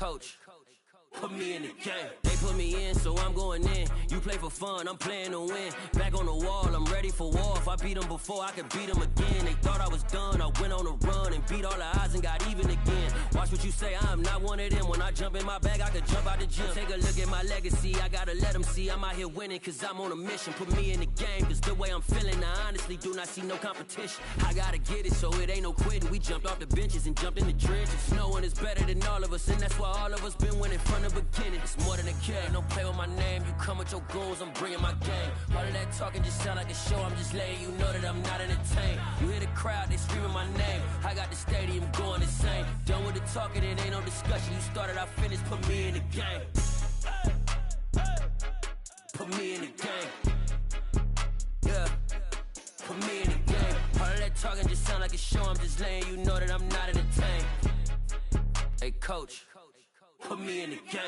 coach, put me in the game. They put me in, so I'm going in. You play for fun, I'm playing to win. Back on the wall, I'm ready for war. If I beat them before, I could beat them again. They thought I was done, I went on a run and beat all the odds and got even again. Watch what you say, I'm not one of them. When I jump in my bag, I could jump out the gym. Take a look at my legacy, I gotta let them see I'm out here winning, cause I'm on a mission. Put me in the game, cause the way I'm feeling, I honestly do not see no competition. I gotta get it, so it ain't no quitting. We jumped off the benches and jumped in the trenches. No one is better than all of us, and that's why all of us been winning from the beginning. It's more than a game, don't play with my name. You come with your goons, I'm bringing my game. All of that talking just sound like a show. I'm just letting you know that I'm not entertained. You hear the crowd, they screaming my name. I got the stadium going insane. Done with the talking, it ain't no discussion. You started, I finished, put me in the game. Put me in the game. Yeah, put me in the game. All of that talking just sound like a show. I'm just letting you know that I'm not entertained. Hey coach, put me in the game.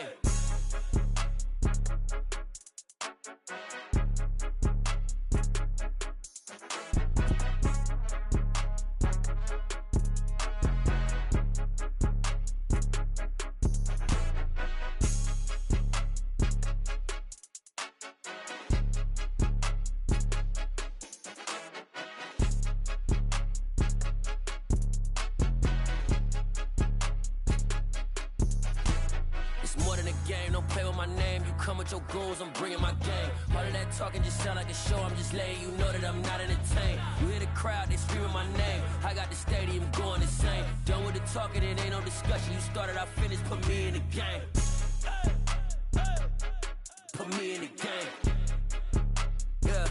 More than a game, don't play with my name. You come with your goons, I'm bringing my game. All of that talking just sound like a show. I'm just letting you know that I'm not entertained. You hear the crowd, they screaming my name. I got the stadium going insane. Done with the talking, it ain't no discussion. You started, I finished, put me in the game. Put me in the game. Yeah,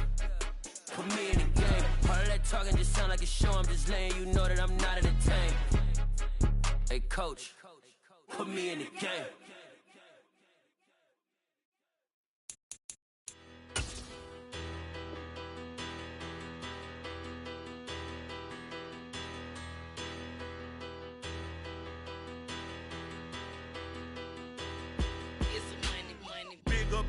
put me in the game. All of that talking just sound like a show. I'm just letting you know that I'm not entertained. Hey coach, put me in the game.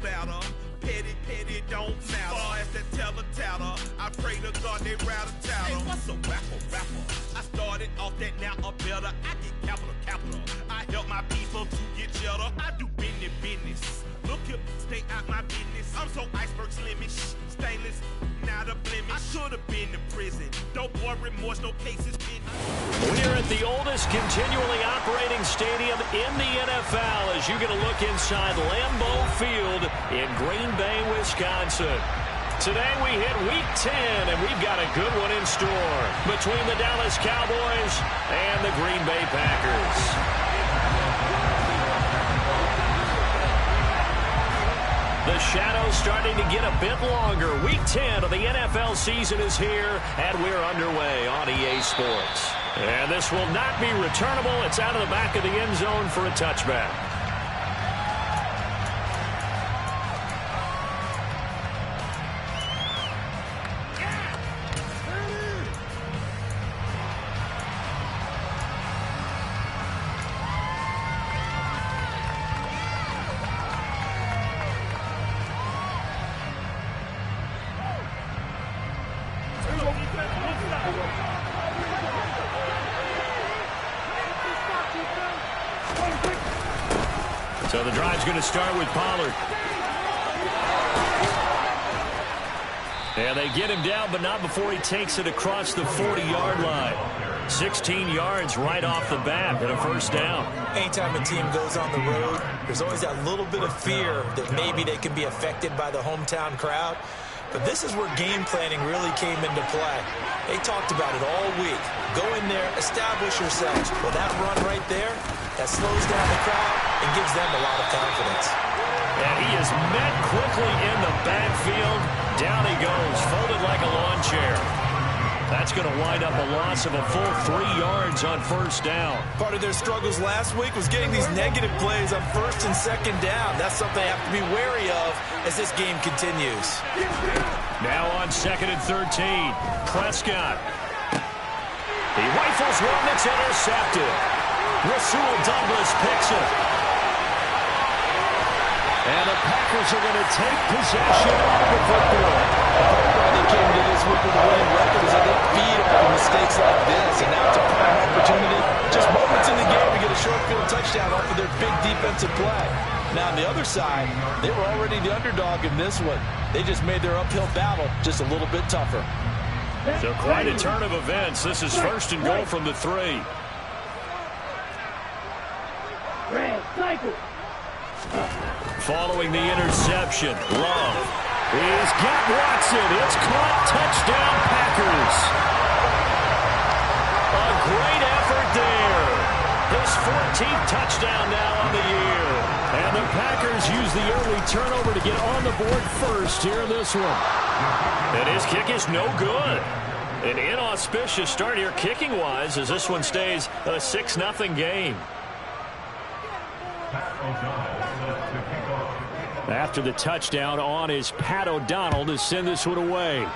About her, petty, don't matter. Far as that teller, I pray to God they rather tattle. Hey, what's a rapper? I started off that, now a better. I get capital. I help my people to get cheddar. I do business. Look here, stay out my business. I'm so iceberg slimish, stainless, not a blemish. I should have been in prison. Don't boy remorse, no cases pending. We're at the oldest continually operating stadium in the NFL as you get a look inside Lambeau Field in Green Bay, Wisconsin. Today we hit Week 10, and we've got a good one in store between the Dallas Cowboys and the Green Bay Packers. The shadow's starting to get a bit longer. Week 10 of the NFL season is here, and we're underway on EA Sports. And this will not be returnable. It's out of the back of the end zone for a touchback. So the drive's going to start with Pollard. And they get him down, but not before he takes it across the 40-yard line. 16 yards right off the bat and a first down. Anytime a team goes on the road, there's always that little bit of fear that maybe they can be affected by the hometown crowd. But this is where game planning really came into play. They talked about it all week. Go in there, establish yourselves. Well, that run right there, that slows down the crowd and gives them a lot of confidence. And he is met quickly in the backfield. Down he goes, folded like a lawn chair. That's going to wind up a loss of a full 3 yards on first down. Part of their struggles last week was getting these negative plays on first and second down. That's something they have to be wary of as this game continues. Now on 2nd and 13, Prescott. He rifles one that's intercepted. Rasul Douglas picks it. And the Packers are going to take possession of the football. They came to this week with a winning record as they get feed off of mistakes like this. And now it's a prime opportunity. Just moments in the game to get a short field touchdown off of their big defensive play. Now, on the other side, they were already the underdog in this one. They just made their uphill battle just a little bit tougher. So quite a turn of events. This is 1st and goal from the 3. Following the interception, Love. He's got Watson. It's caught. Touchdown, Packers. A great effort there. His 14th touchdown now on the year. And the Packers use the early turnover to get on the board first here in this one. And his kick is no good. An inauspicious start here kicking-wise as this one stays a 6-0 game. After the touchdown on is Pat O'Donnell to send this one away.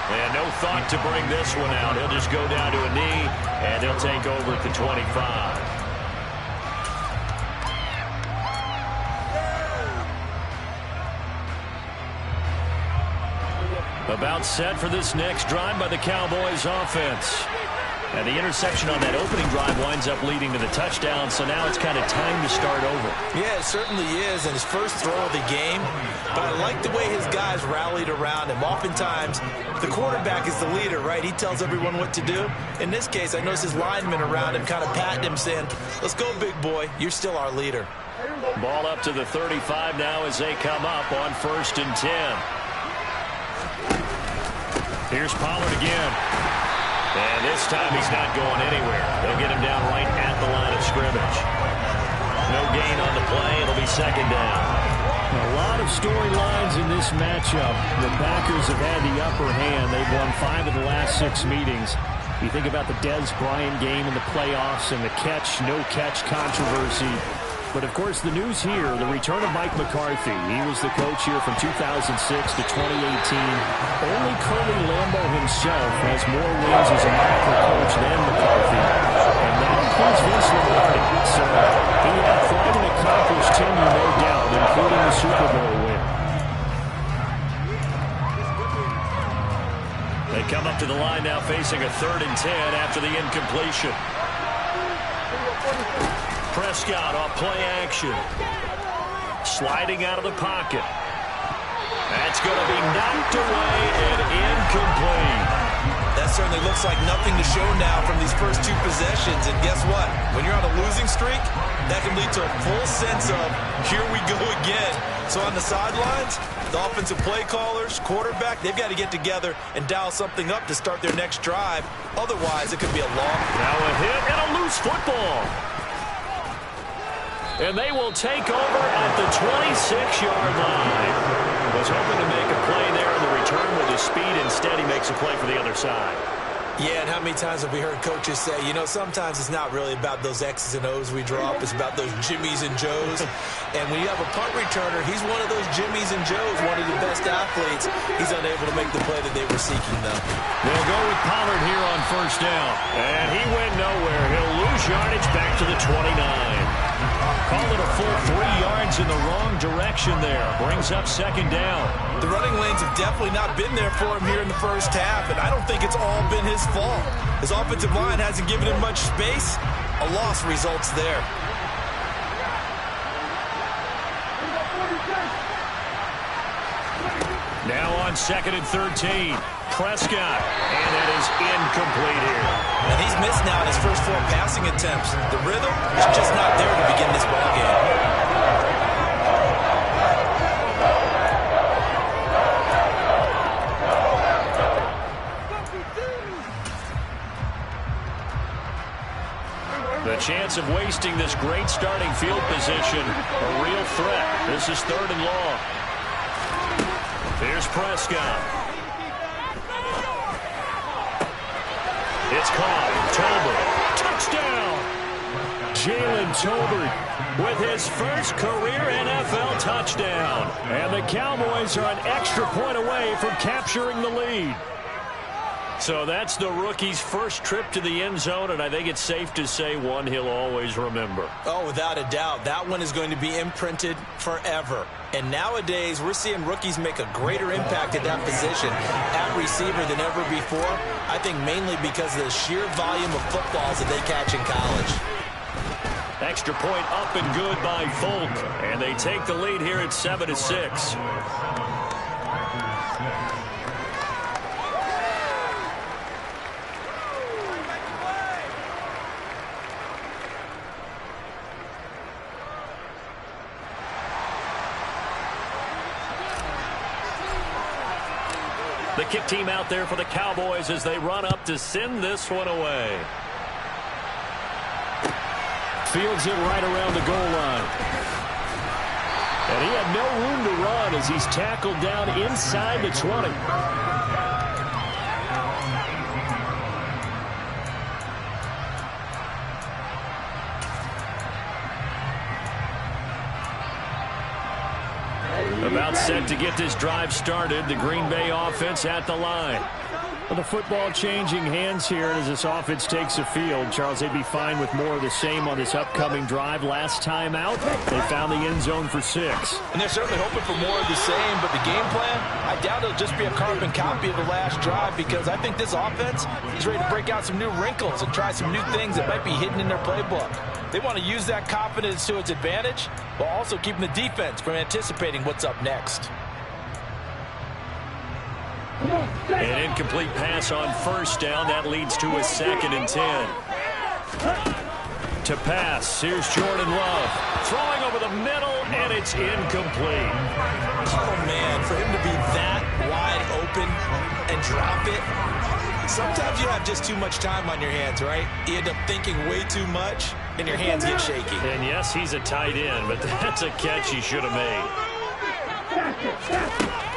And no thought to bring this one out. He'll just go down to a knee, and he'll take over at the 25. About set for this next drive by the Cowboys offense. And the interception on that opening drive winds up leading to the touchdown, so now it's kind of time to start over. Yeah, it certainly is, and his first throw of the game. But I like the way his guys rallied around him. Oftentimes, the quarterback is the leader, right? He tells everyone what to do. In this case, I noticed his linemen around him kind of patting him, saying, "Let's go, big boy. You're still our leader." Ball up to the 35 now as they come up on 1st and 10. Here's Pollard again. And this time he's not going anywhere. They'll get him down right at the line of scrimmage. No gain on the play. It'll be 2nd down. A lot of storylines in this matchup. The Packers have had the upper hand. They've won 5 of the last 6 meetings. You think about the Dez Bryant game in the playoffs and the catch, no catch controversy. But, of course, the news here, the return of Mike McCarthy. He was the coach here from 2006 to 2018. Only Curly Lambeau himself has more wins as a macro coach than McCarthy. And that includes Vince Lombardi. So he had quite an accomplished tenure, no doubt, including the Super Bowl win. They come up to the line now facing a 3rd and 10 after the incompletion. Prescott off play action. Sliding out of the pocket. That's going to be knocked away and incomplete. That certainly looks like nothing to show now from these first 2 possessions. And guess what? When you're on a losing streak, that can lead to a full sense of, here we go again. So on the sidelines, the offensive play callers, quarterback, they've got to get together and dial something up to start their next drive. Otherwise, it could be a long. Now a hit and a loose football. And they will take over at the 26-yard line. Was hoping to make a play there in the return with his speed. Instead, he makes a play for the other side. Yeah, and how many times have we heard coaches say, you know, sometimes it's not really about those X's and O's we drop. It's about those Jimmies and Joes. And when you have a punt returner, he's one of those Jimmies and Joes, one of the best athletes. He's unable to make the play that they were seeking, though. They'll go with Pollard here on 1st down. And he went nowhere. He'll lose yardage back to the 29. Call it a full 3 yards in the wrong direction there. Brings up 2nd down. The running lanes have definitely not been there for him here in the first half, and I don't think it's all been his fault. His offensive line hasn't given him much space. A loss results there. Now on 2nd and 13. Prescott, and that is incomplete here. And he's missed now in his first 4 passing attempts. The rhythm is just not there to begin this ballgame. The chance of wasting this great starting field position, a real threat. This is 3rd and long. Here's Prescott. It's caught. Tolbert. Touchdown! Jalen Tolbert with his first career NFL touchdown. And the Cowboys are an extra point away from capturing the lead. So that's the rookie's first trip to the end zone, and I think it's safe to say one he'll always remember. Oh, without a doubt. That one is going to be imprinted forever. And nowadays, we're seeing rookies make a greater impact at that position at receiver than ever before. I think mainly because of the sheer volume of footballs that they catch in college. Extra point up and good by Folk, and they take the lead here at 7-6. The kick team out there for the Cowboys as they run up to send this one away. Fields it right around the goal line. And he had no room to run as he's tackled down inside the 20. About set to get this drive started. The Green Bay offense at the line. Well, the football changing hands here as this offense takes the field. Charles, they'd be fine with more of the same on this upcoming drive. Last time out, they found the end zone for 6. And they're certainly hoping for more of the same, but the game plan, I doubt it'll just be a carbon copy of the last drive, because I think this offense is ready to break out some new wrinkles and try some new things that might be hidden in their playbook. They want to use that confidence to its advantage while also keeping the defense from anticipating what's up next. An incomplete pass on first down. That leads to a 2nd and 10. To pass, here's Jordan Love. Throwing over the middle, and it's incomplete. Oh, man, for him to be that wide open and drop it. Sometimes you have just too much time on your hands, right? You end up thinking way too much, and your hands get shaky. And yes, he's a tight end, but that's a catch he should have made.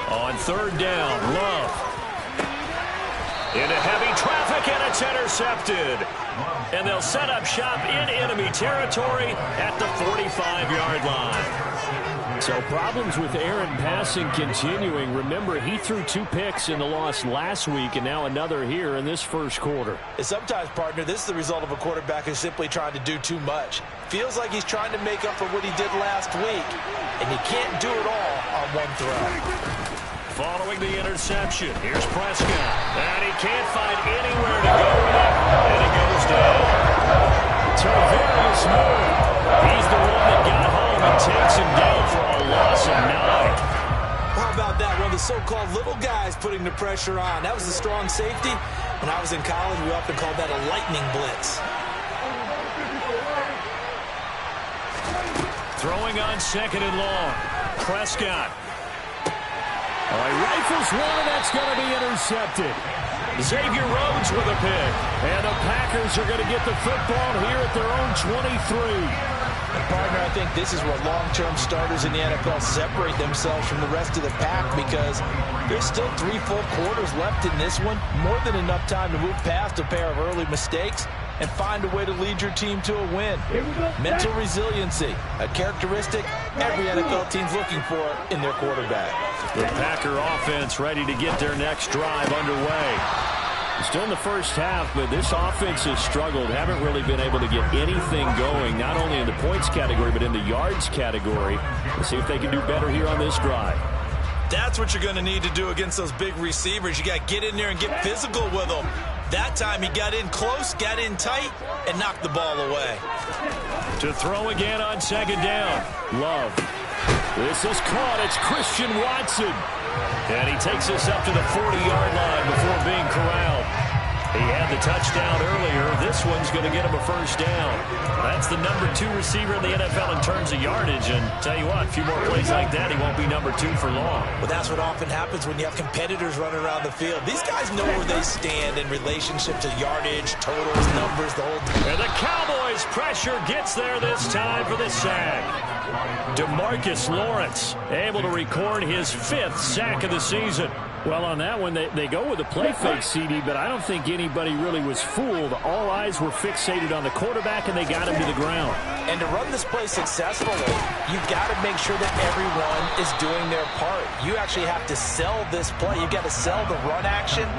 On 3rd down, Love. Into heavy traffic, and it's intercepted. And they'll set up shop in enemy territory at the 45-yard line. So problems with Aaron passing continuing. Remember, he threw 2 picks in the loss last week, and now another here in this first quarter. And sometimes, partner, this is the result of a quarterback who's simply trying to do too much. Feels like he's trying to make up for what he did last week, and he can't do it all on one throw. Following the interception, here's Prescott. And he can't find anywhere to go with it, and it goes down. Tarvarius Moore. He's the one that got home and takes him down for a loss of 9. How about that? One of the so-called little guys putting the pressure on. That was a strong safety. When I was in college, we often called that a lightning blitz. Throwing on 2nd and long. Prescott. All right, rifles one, that's going to be intercepted. Xavier Rhodes with a pick. And the Packers are going to get the football here at their own 23. And partner, I think this is where long-term starters in the NFL separate themselves from the rest of the pack, because there's still 3 full quarters left in this one. More than enough time to move past a pair of early mistakes and find a way to lead your team to a win. Mental resiliency, a characteristic every NFL team's looking for in their quarterback. The Packer offense ready to get their next drive underway. Still in the first half, but this offense has struggled. Haven't really been able to get anything going, not only in the points category, but in the yards category. Let's see if they can do better here on this drive. That's what you're going to need to do against those big receivers. You got to get in there and get physical with them. That time he got in close, got in tight, and knocked the ball away. To throw again on 2nd down. Love. This is caught. It's Christian Watson. And he takes us up to the 40-yard line before being corralled. He had the touchdown earlier. This one's going to get him a first down. That's the number 2 receiver in the NFL in terms of yardage. And tell you what, a few more plays like that, he won't be number 2 for long. Well, that's what often happens when you have competitors running around the field. These guys know where they stand in relationship to yardage, totals, numbers, the whole thing. And the Cowboys' pressure gets there this time for the sack. DeMarcus Lawrence able to record his 5th sack of the season. Well, on that one, they go with a play fake, CD, but I don't think anybody really was fooled. All eyes were fixated on the quarterback, and they got him to the ground. And to run this play successfully, you've got to make sure that everyone is doing their part. You actually have to sell this play. You've got to sell the run action.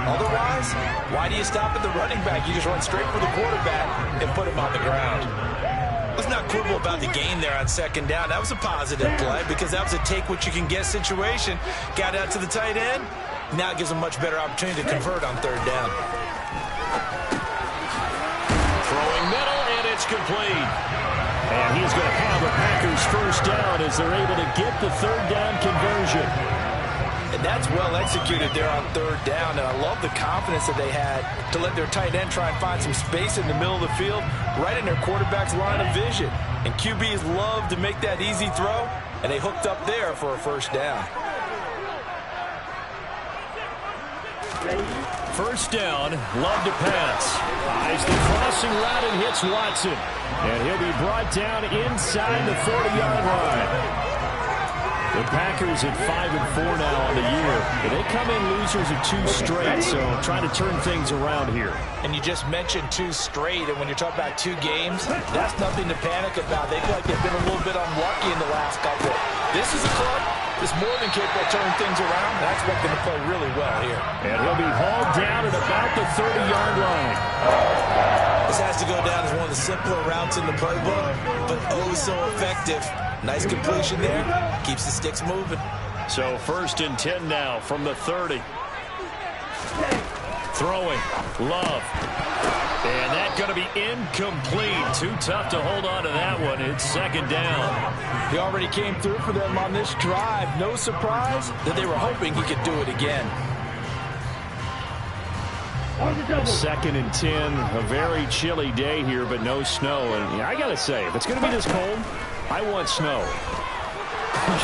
Otherwise, why do you stop at the running back? You just run straight for the quarterback and put him on the ground. Let's not quibble about the gain there on second down. That was a positive play because that was a take-what-you-can-get situation. Got out to the tight end. Now it gives a much better opportunity to convert on third down. Throwing middle, and it's complete. And he's going to have the Packers first down as they're able to get the third down conversion. And that's well executed there on third down. And I love the confidence that they had to let their tight end try and find some space in the middle of the field, right in their quarterback's line of vision. And QBs love to make that easy throw, and they hooked up there for a first down. First down, Love to pass. Eyes the crossing route and hits Watson. And he'll be brought down inside the 40-yard line. The Packers at 5-4 now on the year. They come in losers of 2 straight, so trying to turn things around here. And you just mentioned 2 straight, and when you're talking about 2 games, that's nothing to panic about. They feel like they've been a little bit unlucky in the last couple. This is a club that's more than capable of turning things around. That's what's going to play really well here. And he'll be hauled down at about the 30-yard line. This has to go down as one of the simpler routes in the playbook, but oh so effective. Nice completion there. Keeps the sticks moving. So first and 10 now from the 30. Throwing. Love. And that's going to be incomplete. Too tough to hold on to that one. It's second down. He already came through for them on this drive. No surprise that they were hoping he could do it again. Second and 10. A very chilly day here, but no snow. And I got to say, if it's going to be this cold, I want snow.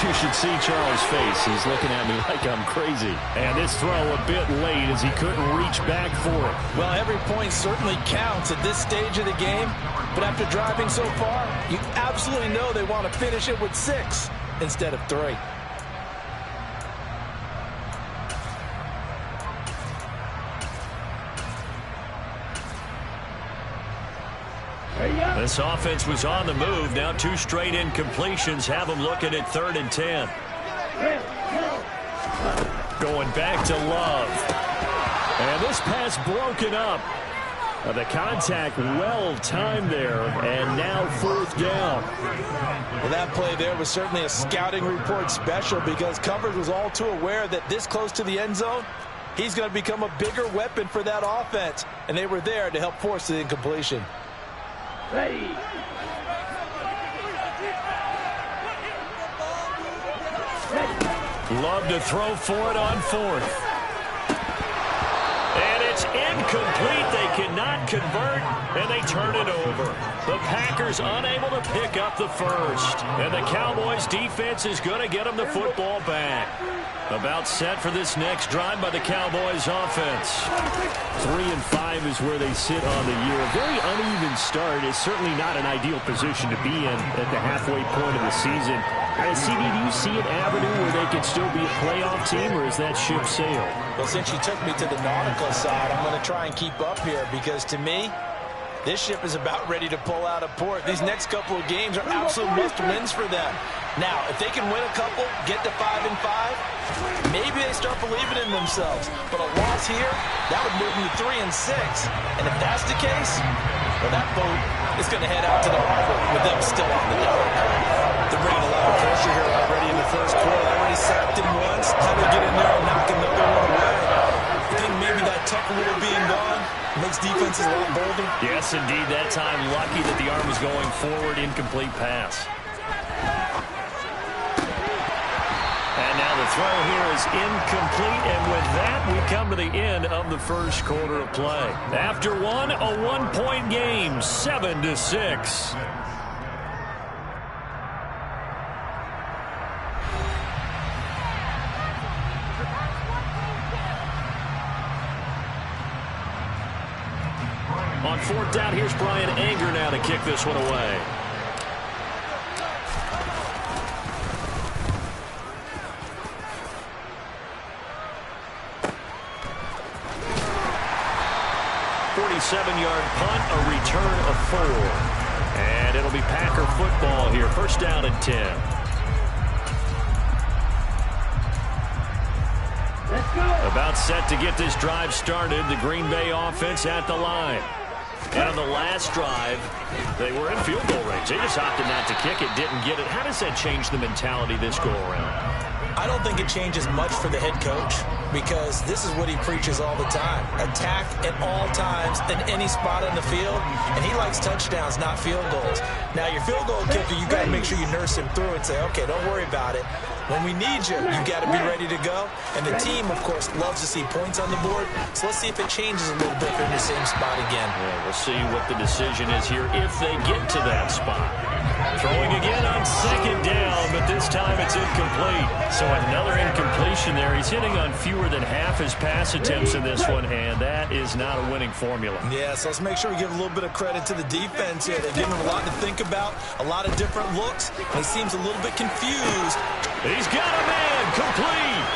You should see Charles' face. He's looking at me like I'm crazy. And this throw a bit late as he couldn't reach back for it. Well, every point certainly counts at this stage of the game. But after driving so far, you absolutely know they want to finish it with 6 instead of 3. This offense was on the move. Now 2 straight incompletions have them looking at 3rd and 10. Going back to Love. And this pass broken up. The contact well timed there, and now 4th down. Well, that play there was certainly a scouting report special because coverage was all too aware that this close to the end zone, he's going to become a bigger weapon for that offense, and they were there to help force the incompletion. Ready. Love to throw for it on 4th. And it's incomplete. They cannot convert, and they turn it over. The Packers unable to pick up the first. And the Cowboys defense is going to get them the football back. About set for this next drive by the Cowboys offense. 3-5 is where they sit on the year. A very uneven start. Is certainly not an ideal position to be in at the halfway point of the season. CD, do you see an avenue where they could still be a playoff team, or is that ship sailed? Well, since you took me to the nautical side, I'm going to try and keep up here because to me, this ship is about ready to pull out of port. These next couple of games are absolute must-wins for them. Now, if they can win a couple, get to 5-5, maybe they start believing in themselves. But a loss here, that would move them to 3-6. And if that's the case, well, that boat is going to head out to the harbor with them still on the dock. They're bringing a lot of pressure here already in the first quarter. They already sacked him once. How do they get in there and knock another one away? I think maybe that tuck rule being gone makes defenses a lot bolder. Yes, indeed. That time, lucky that the arm was going forward. Incomplete pass. And now the throw here is incomplete. And with that, we come to the end of the first quarter of play. After one, a 1-point game, 7-6. On 4th down, here's Brian Anger now to kick this one away. 47-yard punt, a return of 4. And it'll be Packer football here. First down and 10. About set to get this drive started. The Green Bay offense at the line. And on the last drive, they were in field goal range. They just opted not to kick it, didn't get it. How does that change the mentality this go around? I don't think it changes much for the head coach because this is what he preaches all the time. Attack at all times in any spot on the field, and he likes touchdowns, not field goals. Now, your field goal kicker, you got to make sure you nurse him through and say, okay, don't worry about it. When we need you, you got to be ready to go. And the team, of course, loves to see points on the board. So let's see if it changes a little bit in the same spot again. Yeah, we'll see what the decision is here if they get to that spot. Throwing again on second down, but this time it's incomplete. So another incompletion there. He's hitting on fewer than half his pass attempts in this one, and that is not a winning formula. Yeah, so let's make sure we give a little bit of credit to the defense here. They've given him a lot to think about, a lot of different looks, and he seems a little bit confused. He's got a man, complete.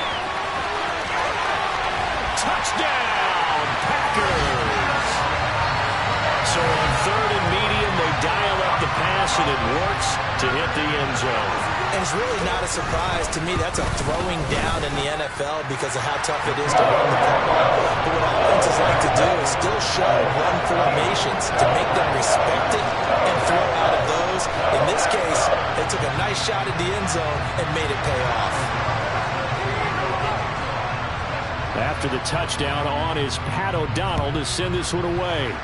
Touchdown, Packers. So on third and medium, they dial up the pass, and it works to hit the end zone. And it's really not a surprise to me. That's a throwing down in the NFL because of how tough it is to run the football. But what offenses like to do is still show run formations to make them respect it and throw out of those. In this case, they took a nice shot at the end zone and made it pay off. After the touchdown on is Pat O'Donnell to send this one away.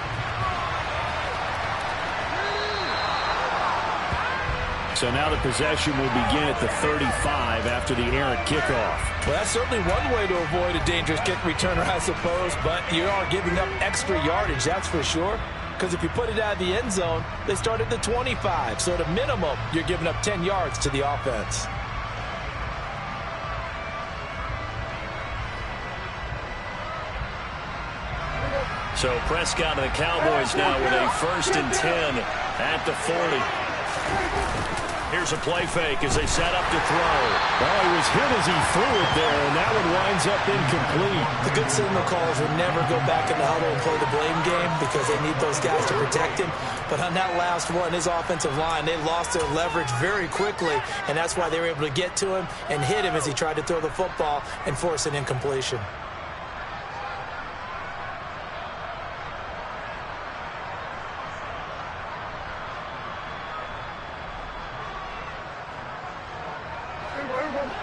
So now the possession will begin at the 35 after the errant kickoff. Well, that's certainly one way to avoid a dangerous kick returner, I suppose, but you are giving up extra yardage, that's for sure. Because if you put it out of the end zone, they start at the 25. So at a minimum, you're giving up 10 yards to the offense. So Prescott and the Cowboys now with a 1st and 10 at the 40. Here's a play fake as they set up to throw. Well, he was hit as he threw it there, and that one winds up incomplete. The good signal callers would never go back in the huddle and play the blame game because they need those guys to protect him. But on that last one, his offensive line, they lost their leverage very quickly, and that's why they were able to get to him and hit him as he tried to throw the football and force an incompletion.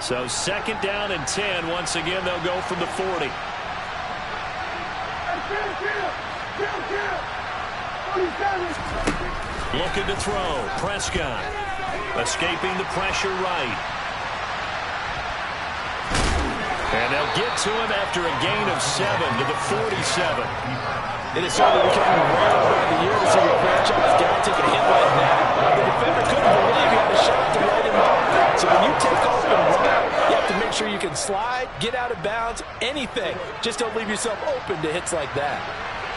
So 2nd down and 10. Once again, they'll go from the 40. Looking to throw. Prescott escaping the pressure right. And they'll get to him after a gain of 7 to the 47. It is certainly becoming rare by the year to see a franchise guy take a hit like that. The defender couldn't believe he had a shot to light him up. So when you take off and run, you have to make sure you can slide, get out of bounds, anything. Just don't leave yourself open to hits like that.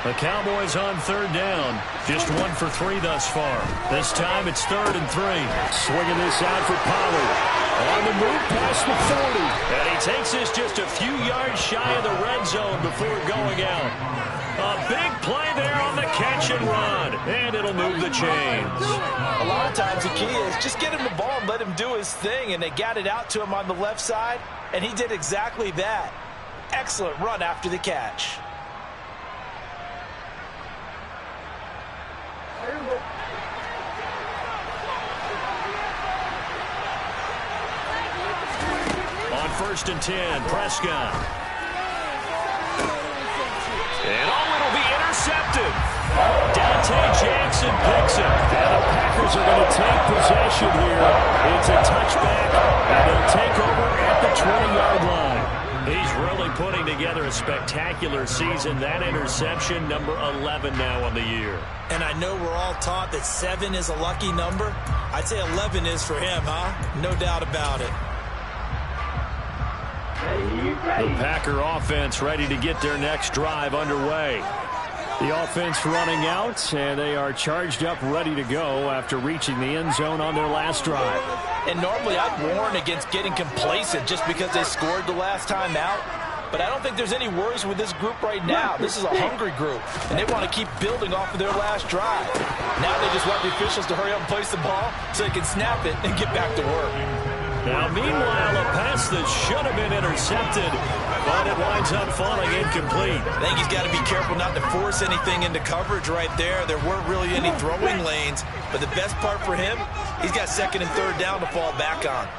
The Cowboys on 3rd down. Just 1 for 3 thus far. This time it's 3rd and 3. Swinging this out for Pollard. On the move past the 40. And he takes this just a few yards shy of the red zone before going out. A big play there on the catch and run. And it'll move the chains. A lot of times the key is just get him the ball and let him do his thing. And they got it out to him on the left side. And he did exactly that. Excellent run after the catch. On 1st and 10, Prescott. And it'll be intercepted. Dante Jackson picks it. And the Packers are going to take possession here. It's a touchback, and they'll take over at the 20-yard line. He's really putting together a spectacular season. That interception, number 11 now on the year. And I know we're all taught that 7 is a lucky number. I'd say 11 is for him, huh? No doubt about it. The Packer offense ready to get their next drive underway. The offense running out, and they are charged up, ready to go after reaching the end zone on their last drive. And normally I'd warn against getting complacent just because they scored the last time out. But I don't think there's any worries with this group right now. This is a hungry group, and they want to keep building off of their last drive. Now they just want the officials to hurry up and place the ball so they can snap it and get back to work. Now, meanwhile, a pass that should have been intercepted, but it winds up falling incomplete. I think he's got to be careful not to force anything into coverage right there. There weren't really any throwing lanes, but the best part for him, he's got second and third down to fall back on.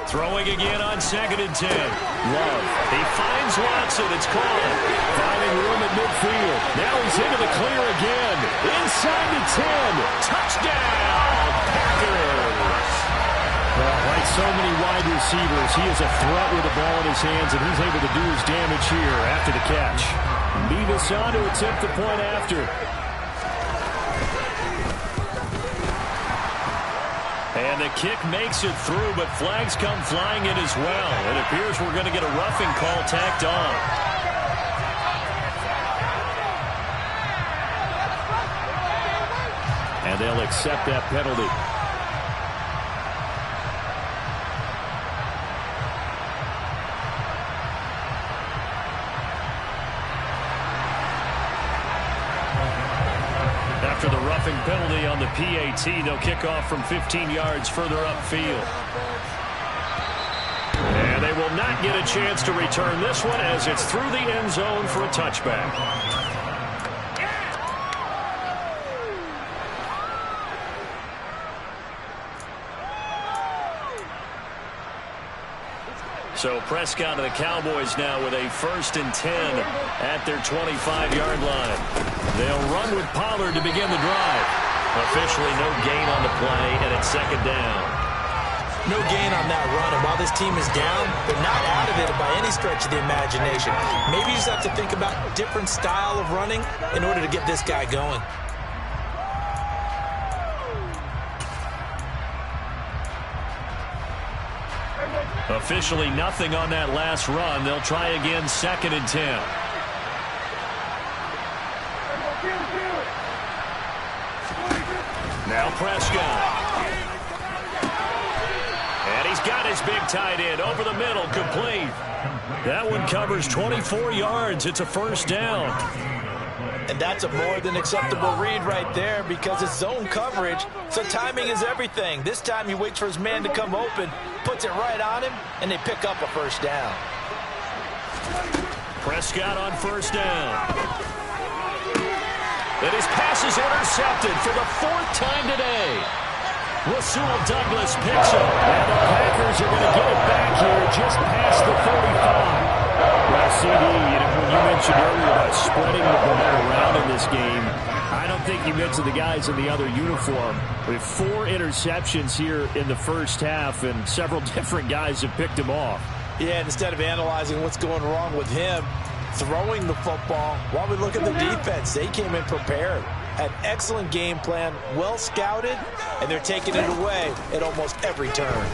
Throwing again on 2nd and 10. Love. He finds Watson. It's caught. Finding room at midfield. Now he's into the clear again. Inside the 10. Touchdown, Packers. Well, like so many wide receivers, he is a threat with the ball in his hands, and he's able to do his damage here after the catch. Beavis on to attempt the point after. And the kick makes it through, but flags come flying in as well. It appears we're going to get a roughing call tacked on. And they'll accept that penalty. After the roughing penalty on the PAT, they'll kick off from 15 yards further upfield. And they will not get a chance to return this one as it's through the end zone for a touchback. So Prescott and the Cowboys now with a 1st and 10 at their 25-yard line. They'll run with Pollard to begin the drive. Officially no gain on the play, and it's 2nd down. No gain on that run, and while this team is down, they're not out of it by any stretch of the imagination. Maybe you just have to think about a different style of running in order to get this guy going. Officially nothing on that last run. They'll try again 2nd and 10. Now Prescott. And he's got his big tight end over the middle, complete. That one covers 24 yards. It's a 1st down. And that's a more than acceptable read right there because it's zone coverage, so timing is everything. This time he waits for his man to come open, puts it right on him, and they pick up a 1st down. Prescott on 1st down. And his pass is intercepted for the 4th time today. Rasul Douglas picks it. And the Packers are going to get it back here just past the 45. Well, CD, when you mentioned earlier about spreading the ball around in this game, I don't think you mentioned the guys in the other uniform. We have 4 interceptions here in the 1st half, and several different guys have picked them off. Yeah, and instead of analyzing what's going wrong with him, throwing the football, while we look at the defense, they came in prepared. Had excellent game plan, well scouted, and they're taking it away at almost every turn.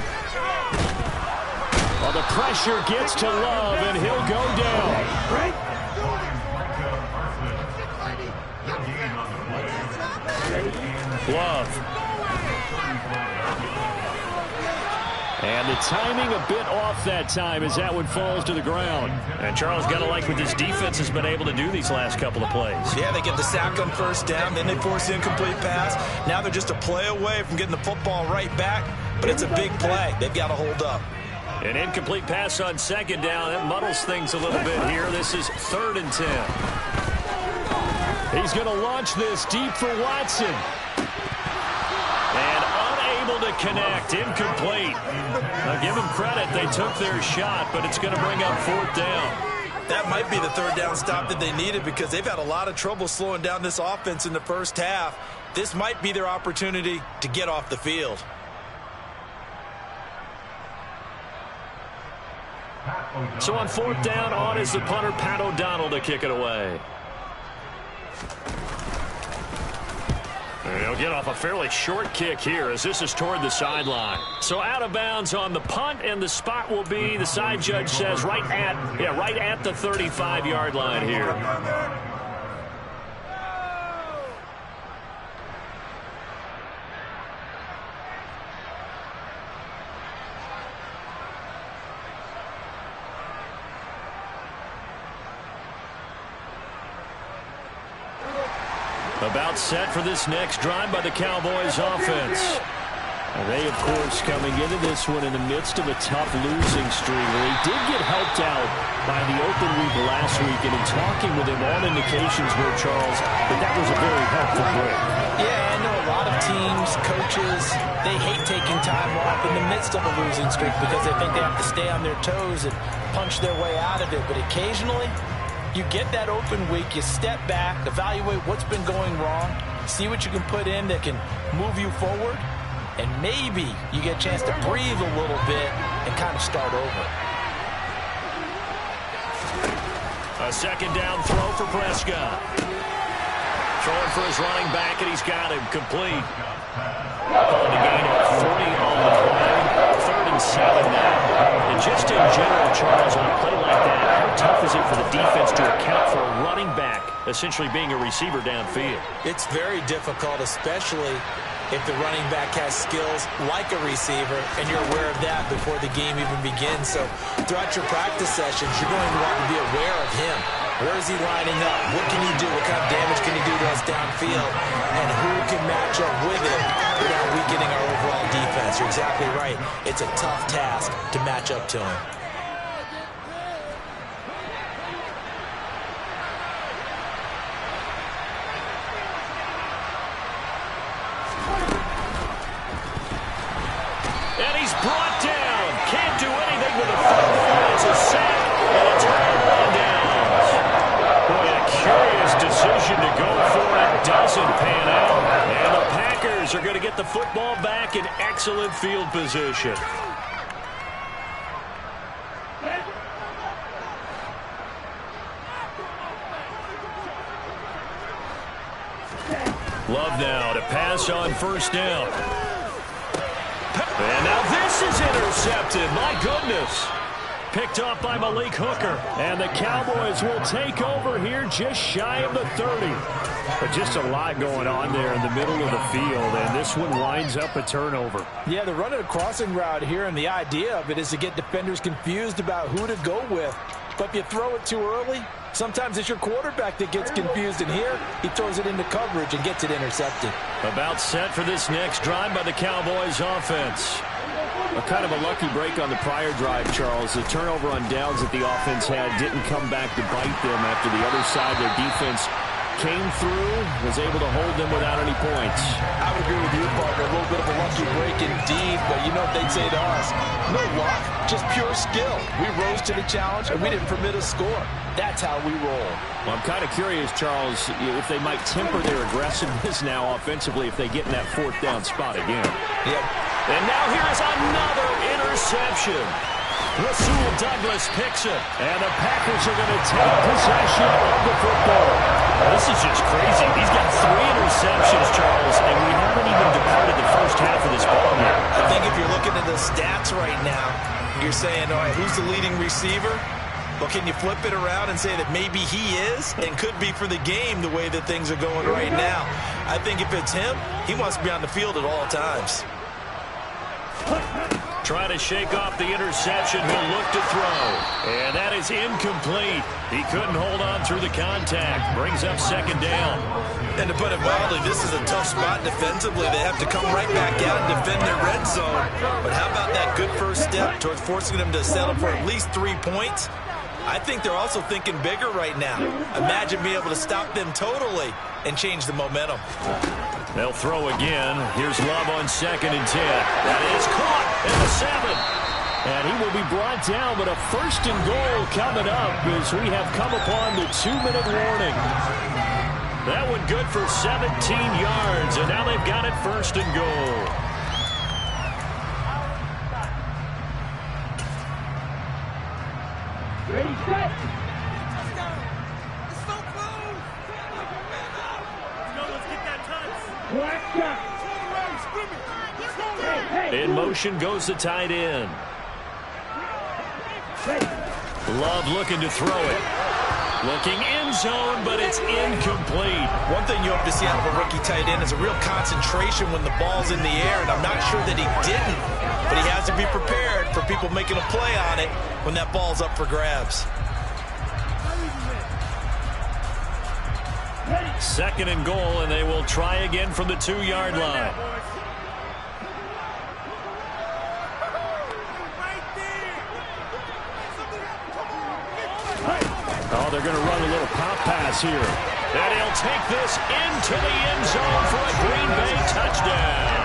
Well, the pressure gets to Love, and he'll go down. Love. And the timing a bit off that time as that one falls to the ground. And Charles got to like what this defense has been able to do these last couple of plays. Yeah, they get the sack on 1st down, then they force the incomplete pass. Now they're just a play away from getting the football right back, but it's a big play. They've got to hold up. An incomplete pass on 2nd down. That muddles things a little bit here. This is 3rd and 10. He's going to launch this deep for Watson. And unable to connect. Incomplete. Now give them credit. They took their shot, but it's going to bring up 4th down. That might be the 3rd down stop that they needed because they've had a lot of trouble slowing down this offense in the 1st half. This might be their opportunity to get off the field. So on 4th down, on is the punter, Pat O'Donnell, to kick it away. And he'll get off a fairly short kick here as this is toward the sideline. So out of bounds on the punt, and the spot will be, the side judge says, right at the 35-yard line here. About set for this next drive by the Cowboys offense. And they, of course, coming into this one in the midst of a tough losing streak. They did get helped out by the open week last week, and in talking with him, all indications were, Charles, that was a very helpful break. Yeah, I know a lot of teams, coaches, they hate taking time off in the midst of a losing streak because they think they have to stay on their toes and punch their way out of it. But occasionally, you get that open week, you step back, evaluate what's been going wrong, see what you can put in that can move you forward, and maybe you get a chance to breathe a little bit and kind of start over. A second down throw for Prescott. Throwing for his running back, and he's got him complete. Calling a gain of 40 on the play. 3rd and 7 now. And just in general, Charles, on a play like that, how tough is it for the defense to account for a running back essentially being a receiver downfield? It's very difficult, especially if the running back has skills like a receiver, and you're aware of that before the game even begins. So throughout your practice sessions, you're going to want to be aware of him. Where is he lining up? What can he do? What kind of damage can he do to us downfield? And who can match up with him without weakening our overall defense? You're exactly right. It's a tough task to match up to him. And he's brought down. Can't do anything with a football. It's a sack, and a turnover on downs. Boy, a curious decision to go for it. Doesn't pan out. And the Packers are going to get the football back in excellent field position. Love now to pass on 1st down. And now this is intercepted. My goodness. Picked up by Malik Hooker. And the Cowboys will take over here just shy of the 30. But just a lot going on there in the middle of the field. And this one winds up a turnover. Yeah, they're running a crossing route here, and the idea of it is to get defenders confused about who to go with. But if you throw it too early, sometimes it's your quarterback that gets confused. And here, he throws it into coverage and gets it intercepted. About set for this next drive by the Cowboys offense. A kind of a lucky break on the prior drive, Charles. The turnover on downs that the offense had didn't come back to bite them after the other side. Their defense came through, was able to hold them without any points. I would agree with you, partner. A little bit of a lucky break indeed, but you know what they'd say to us? No luck, just pure skill. We rose to the challenge, and we didn't permit a score. That's how we roll. Well, I'm kind of curious, Charles, if they might temper their aggressiveness now offensively if they get in that 4th down spot again. Yep. And now here's another interception. Rasul Douglas picks it. And the Packers are going to take possession of the football. Well, this is just crazy. He's got 3 interceptions, Charles, and we haven't even departed the first half of this ball yet. I think if you're looking at the stats right now, you're saying, all right, who's the leading receiver? Well, can you flip it around and say that maybe he is and could be for the game the way that things are going right now? I think if it's him, he wants to be on the field at all times. Trying to shake off the interception. He'll look to throw. And that is incomplete. He couldn't hold on through the contact. Brings up 2nd down. And to put it mildly, this is a tough spot defensively. They have to come right back out and defend their red zone. But how about that good first step towards forcing them to settle for at least 3 points? I think they're also thinking bigger right now. Imagine being able to stop them totally and change the momentum. They'll throw again. Here's Love on 2nd and 10. That is caught at the 7. And he will be brought down, but a 1st and goal coming up as we have come upon the 2-minute warning. That one good for 17 yards, and now they've got it 1st and goal. Ready, set. In motion goes the tight end. Love looking to throw it. Looking end zone, but it's incomplete. One thing you hope to see out of a rookie tight end is a real concentration when the ball's in the air, and I'm not sure that he didn't, but he has to be prepared for people making a play on it when that ball's up for grabs. 2nd and goal, and they will try again from the 2-yard line. Oh, they're going to run a little pop pass here. And he'll take this into the end zone for a Green Bay touchdown.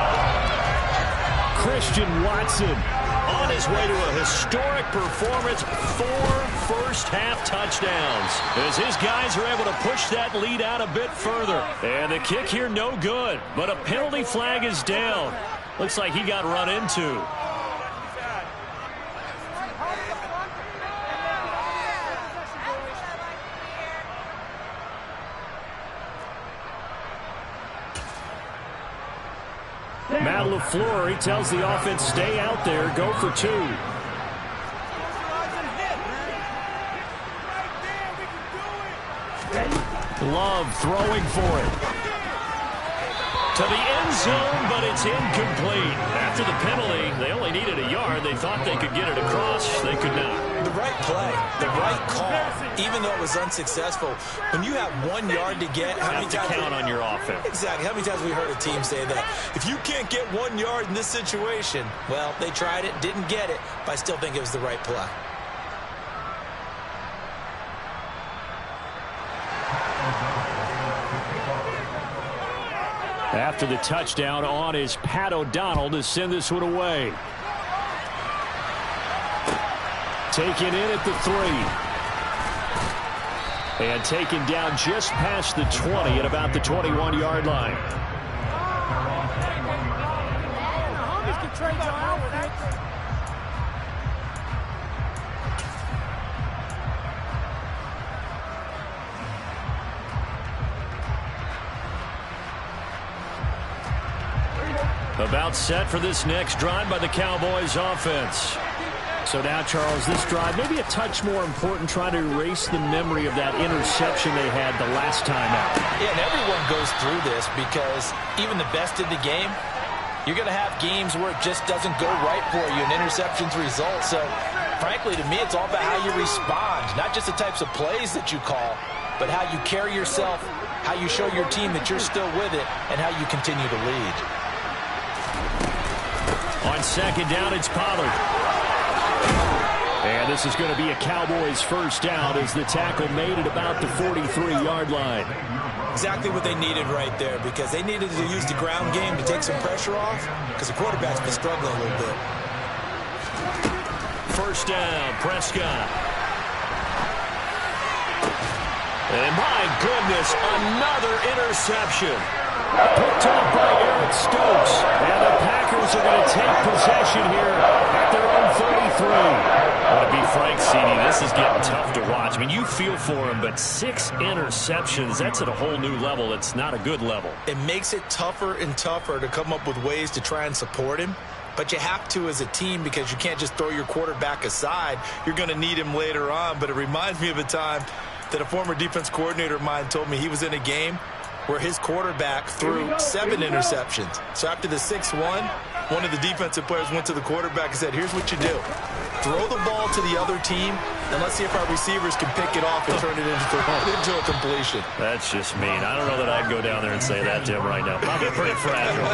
Christian Watson on his way to a historic performance, 4 first-half touchdowns, as his guys are able to push that lead out a bit further. And the kick here no good, but a penalty flag is down. Looks like he got run into. Matt LaFleur, he tells the offense, stay out there, go for 2. Love throwing for it. To the end zone, but it's incomplete. After the penalty, they only needed a yard. They thought they could get it across. They could not. The right play, the right call, even though it was unsuccessful. When you have 1 yard to get, how many times count on your offense? Exactly. How many times have we heard a team say that? If you can't get 1 yard in this situation, well, they tried it, didn't get it, but I still think it was the right play. After the touchdown, on is Pat O'Donnell to send this one away. Taken in at the 3. And taken down just past the 20 at about the 21-yard line. About set for this next drive by the Cowboys offense. So now, Charles, this drive maybe a touch more important, trying to erase the memory of that interception they had the last time out. Yeah, and everyone goes through this because even the best in the game, you're going to have games where it just doesn't go right for you and interceptions result. So, frankly, to me, it's all about how you respond, not just the types of plays that you call, but how you carry yourself, how you show your team that you're still with it, and how you continue to lead. On 2nd down, it's Pollard. And this is going to be a Cowboys first down as the tackle made at about the 43-yard line. Exactly what they needed right there, because they needed to use the ground game to take some pressure off, because the quarterback's been struggling a little bit. First down, Prescott. And my goodness, another interception. Picked off by Eric Stokes. And the Packers are going to take possession here at their own 33. To be frank, CD, this is getting tough to watch. I mean, you feel for him, but 6 interceptions, that's at a whole new level. It's not a good level. It makes it tougher and tougher to come up with ways to try and support him. But you have to as a team, because you can't just throw your quarterback aside. You're going to need him later on. But it reminds me of a time that a former defense coordinator of mine told me he was in a game where his quarterback threw 7 interceptions. So after the 6-1, one of the defensive players went to the quarterback and said, here's what you do. Throw the ball to the other team, and let's see if our receivers can pick it off and turn it into a completion. That's just mean. I don't know that I'd go down there and say that to him right now. Probably pretty fragile.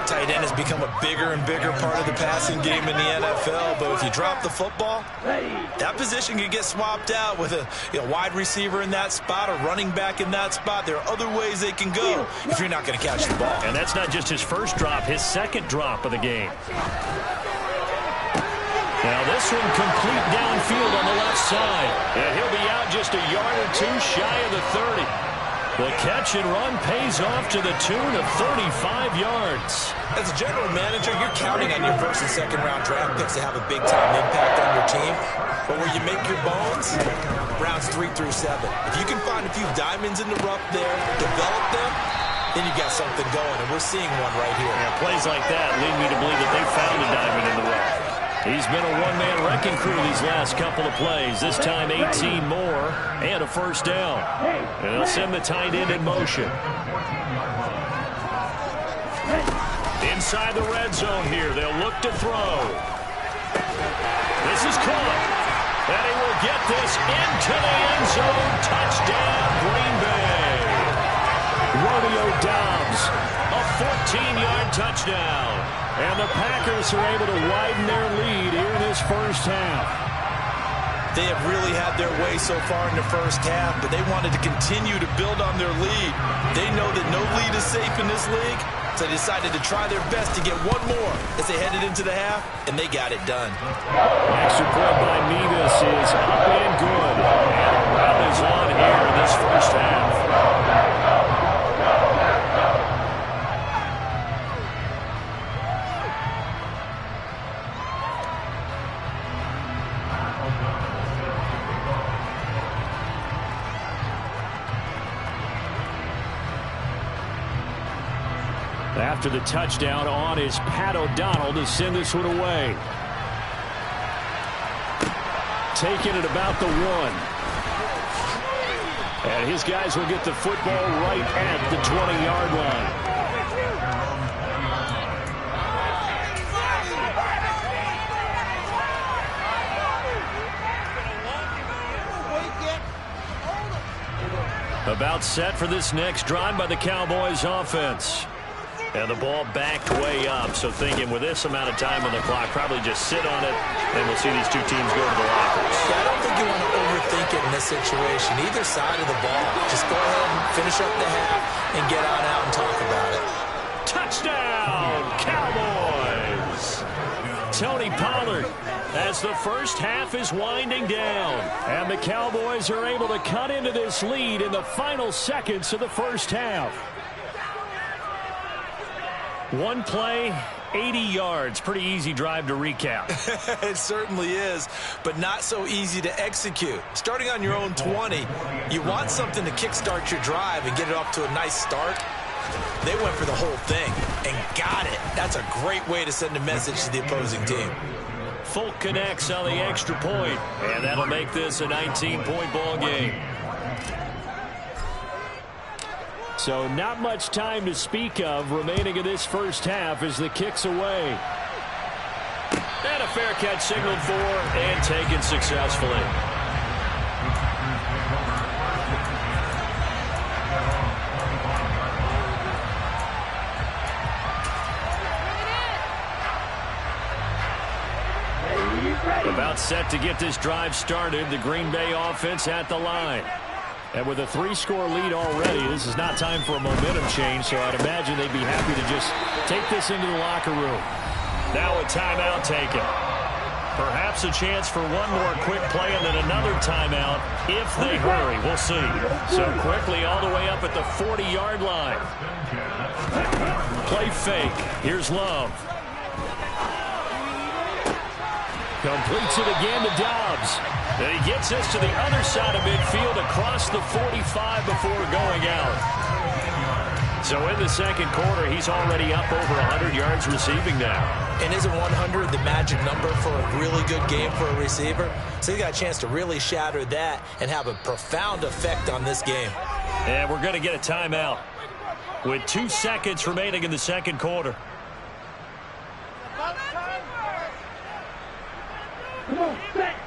Tight end has become a bigger and bigger part of the passing game in the NFL, but if you drop the football, that position can get swapped out with a wide receiver in that spot, a running back in that spot. There are other ways they can go if you're not going to catch the ball. And that's not just his first drop, his second drop of the game. Now this one complete downfield on the left side. And he'll be out just a yard or 2 shy of the 30. The catch and run pays off to the tune of 35 yards. As a general manager, you're counting on your first and second round draft picks to have a big-time impact on your team. But where you make your bones, rounds 3 through 7. If you can find a few diamonds in the rough there, develop them, then you got something going. And we're seeing one right here. Yeah, plays like that lead me to believe that they found a diamond in the rough. He's been a one-man wrecking crew these last couple of plays. This time 18 more and a first down. And they'll send the tight end in motion. Inside the red zone here. They'll look to throw. This is caught. And he will get this into the end zone. Touchdown, Green Bay. Romeo Doubs, a 14-yard touchdown. And the Packers are able to widen their lead here in this first half. They have really had their way so far in the first half, but they wanted to continue to build on their lead. They know that no lead is safe in this league, so they decided to try their best to get one more as they headed into the half, and they got it done. Extra point by Mevis is up and good. And a run is on here in this first half. After the touchdown, on is Pat O'Donnell to send this one away. Taking it about the 1. And his guys will get the football right at the 20-yard line. About set for this next drive by the Cowboys offense. And the ball backed way up, so thinking with this amount of time on the clock, probably just sit on it, and we'll see these two teams go to the lockers. Yeah, I don't think you want to overthink it in this situation. Either side of the ball. Just go ahead and finish up the half and get on out and talk about it. Touchdown, Cowboys! Tony Pollard as the first half is winding down. And the Cowboys are able to cut into this lead in the final seconds of the first half. One play, 80 yards. Pretty easy drive to recap. It certainly is, but not so easy to execute. Starting on your own 20, you want something to kickstart your drive and get it off to a nice start. They went for the whole thing and got it. That's a great way to send a message to the opposing team. Folk connects on the extra point, and that'll make this a 19-point ball game. So not much time to speak of remaining in this first half as the kick's away. And a fair catch signaled for and taken successfully. About set to get this drive started, the Green Bay offense at the line. And with a 3-score lead already, this is not time for a momentum change, so I'd imagine they'd be happy to just take this into the locker room. Now a timeout taken. Perhaps a chance for one more quick play and then another timeout if they hurry. We'll see. So quickly all the way up at the 40-yard line. Play fake. Here's Love. Completes it again to Doubs. And he gets this to the other side of midfield across the 45 before going out. So in the second quarter, he's already up over 100 yards receiving now. And isn't 100 the magic number for a really good game for a receiver? So he got a chance to really shatter that and have a profound effect on this game. And we're going to get a timeout with 2 seconds remaining in the second quarter. Come on, back.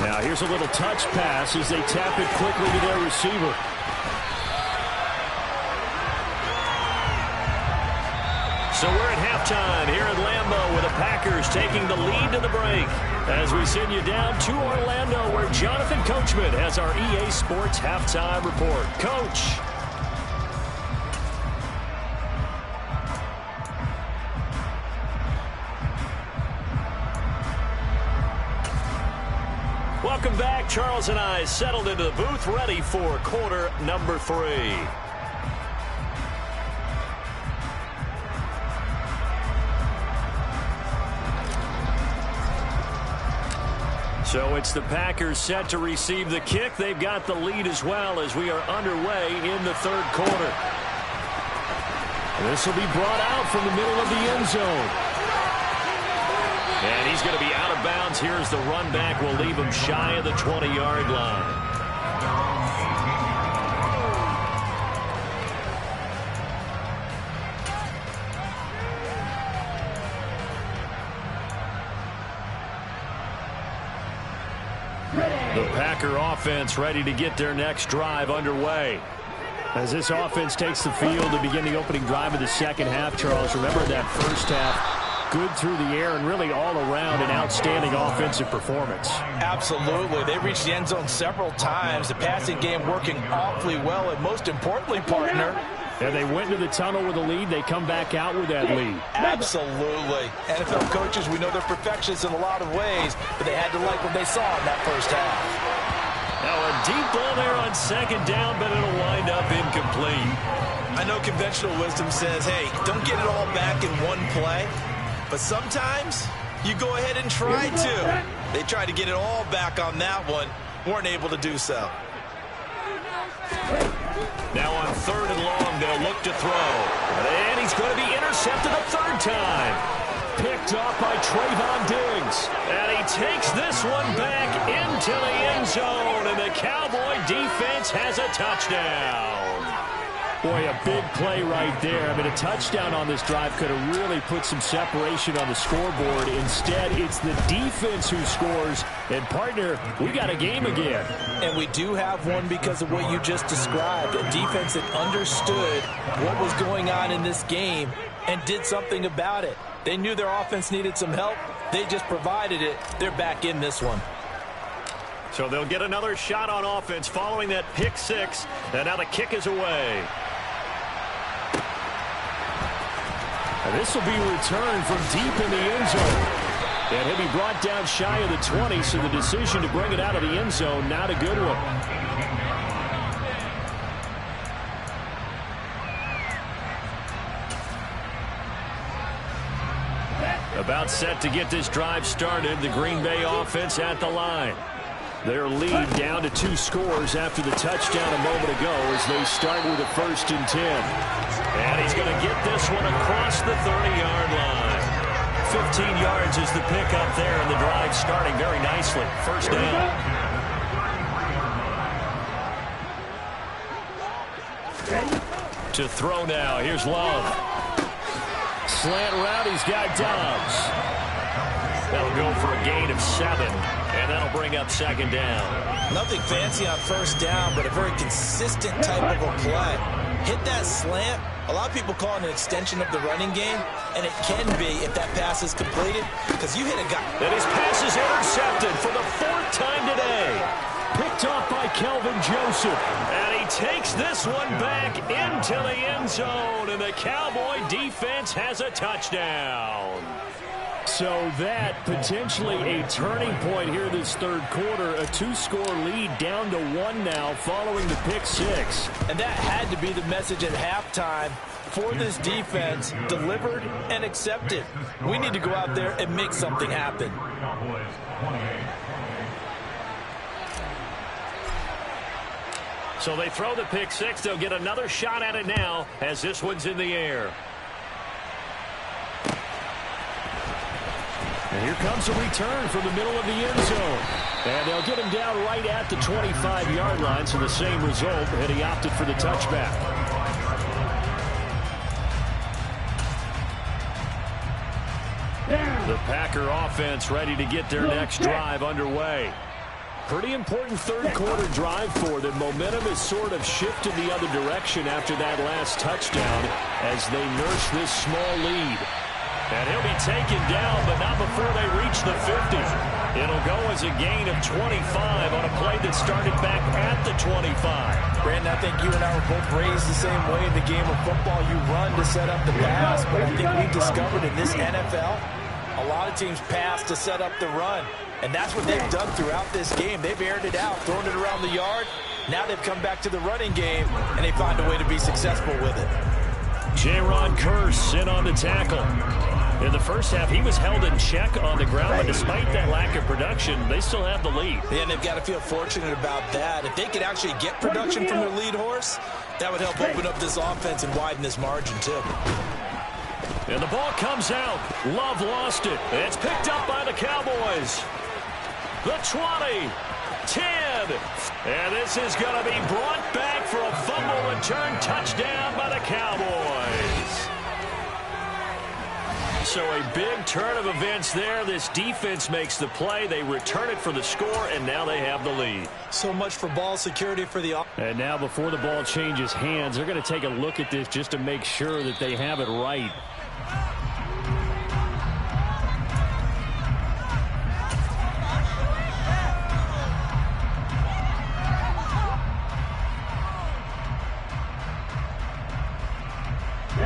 Now here's a little touch pass as they tap it quickly to their receiver. So we're at halftime here at Lambeau with the Packers taking the lead to the break. As we send you down to Orlando where Jonathan Coachman has our EA Sports halftime report. Coach. Welcome back. Charles and I settled into the booth, ready for quarter number 3. So it's the Packers set to receive the kick. They've got the lead as well as we are underway in the third quarter. This will be brought out from the middle of the end zone. And he's going to be out of bounds. Here's the run back. We'll leave him shy of the 20-yard line. The Packer offense ready to get their next drive underway. As this offense takes the field to begin the opening drive of the second half, Charles, remember that first half, good through the air and really all around an outstanding offensive performance. Absolutely. They reached the end zone several times. The passing game working awfully well, and most importantly, partner, and they went into the tunnel with a lead. They come back out with that lead. Absolutely. NFL coaches, we know they're perfectionists in a lot of ways, but they had to like what they saw in that first half. Now a deep ball there on second down, but it'll wind up incomplete. I know conventional wisdom says, hey, don't get it all back in one play, but sometimes you go ahead and try to. They tried to get it all back on that one, weren't able to do so. Now on third and long, they'll look to throw. And he's going to be intercepted a third time. Picked off by Trayvon Diggs. And he takes this one back into the end zone. And the Cowboy defense has a touchdown. Boy, a big play right there. I mean, a touchdown on this drive could have really put some separation on the scoreboard. Instead, it's the defense who scores. And, partner, we got a game again. And we do have one because of what you just described. A defense that understood what was going on in this game and did something about it. They knew their offense needed some help. They just provided it. They're back in this one. So they'll get another shot on offense following that pick six. And now the kick is away. And this will be returned from deep in the end zone. And he'll be brought down shy of the 20, so the decision to bring it out of the end zone, not a good one. About set to get this drive started, the Green Bay offense at the line. Their lead down to 2 scores after the touchdown a moment ago as they start with a 1st and 10. And he's going to get this one across the 30-yard line. 15 yards is the pickup there, and the drive starting very nicely. First down. To throw now. Here's Love. Slant route, he's got Dobbs. That'll go for a gain of 7, and that'll bring up second down. Nothing fancy on first down, but a very consistent type of a play. Hit that slant. A lot of people call it an extension of the running game, and it can be if that pass is completed, because you hit a guy. And his pass is intercepted for the 4th time today. Picked off by Kelvin Joseph. And he takes this one back into the end zone, and the Cowboy defense has a touchdown. So that potentially a turning point here this third quarter. A 2-score lead down to 1 now following the pick 6. And that had to be the message at halftime for this defense. Delivered and accepted. We need to go out there and make something happen. So they throw the pick 6. They'll get another shot at it now as this one's in the air. And here comes a return from the middle of the end zone. And they'll get him down right at the 25-yard line, so the same result, and he opted for the touchback. The Packer offense ready to get their next drive underway. Pretty important third quarter drive for them. Momentum has sort of shifted the other direction after that last touchdown as they nurse this small lead. And he'll be taken down, but not before they reach the 50. It'll go as a gain of 25 on a play that started back at the 25. Brandon, I think you and I were both raised the same way in the game of football. You run to set up the pass, but I think we've discovered in this NFL, a lot of teams pass to set up the run. And that's what they've done throughout this game. They've aired it out, thrown it around the yard. Now they've come back to the running game, and they find a way to be successful with it. Jaron Kearse in on the tackle. In the first half, he was held in check on the ground, but despite that lack of production, they still have the lead. Yeah, and they've got to feel fortunate about that. If they could actually get production from their lead horse, that would help open up this offense and widen this margin, too. And the ball comes out. Love lost it. It's picked up by the Cowboys. The 20, 10, and this is going to be brought back for a fumble return touchdown by the Cowboys. So a big turn of events there. This defense makes the play. They return it for the score, and now they have the lead. So much for ball security for the offense. And now before the ball changes hands, they're going to take a look at this just to make sure that they have it right.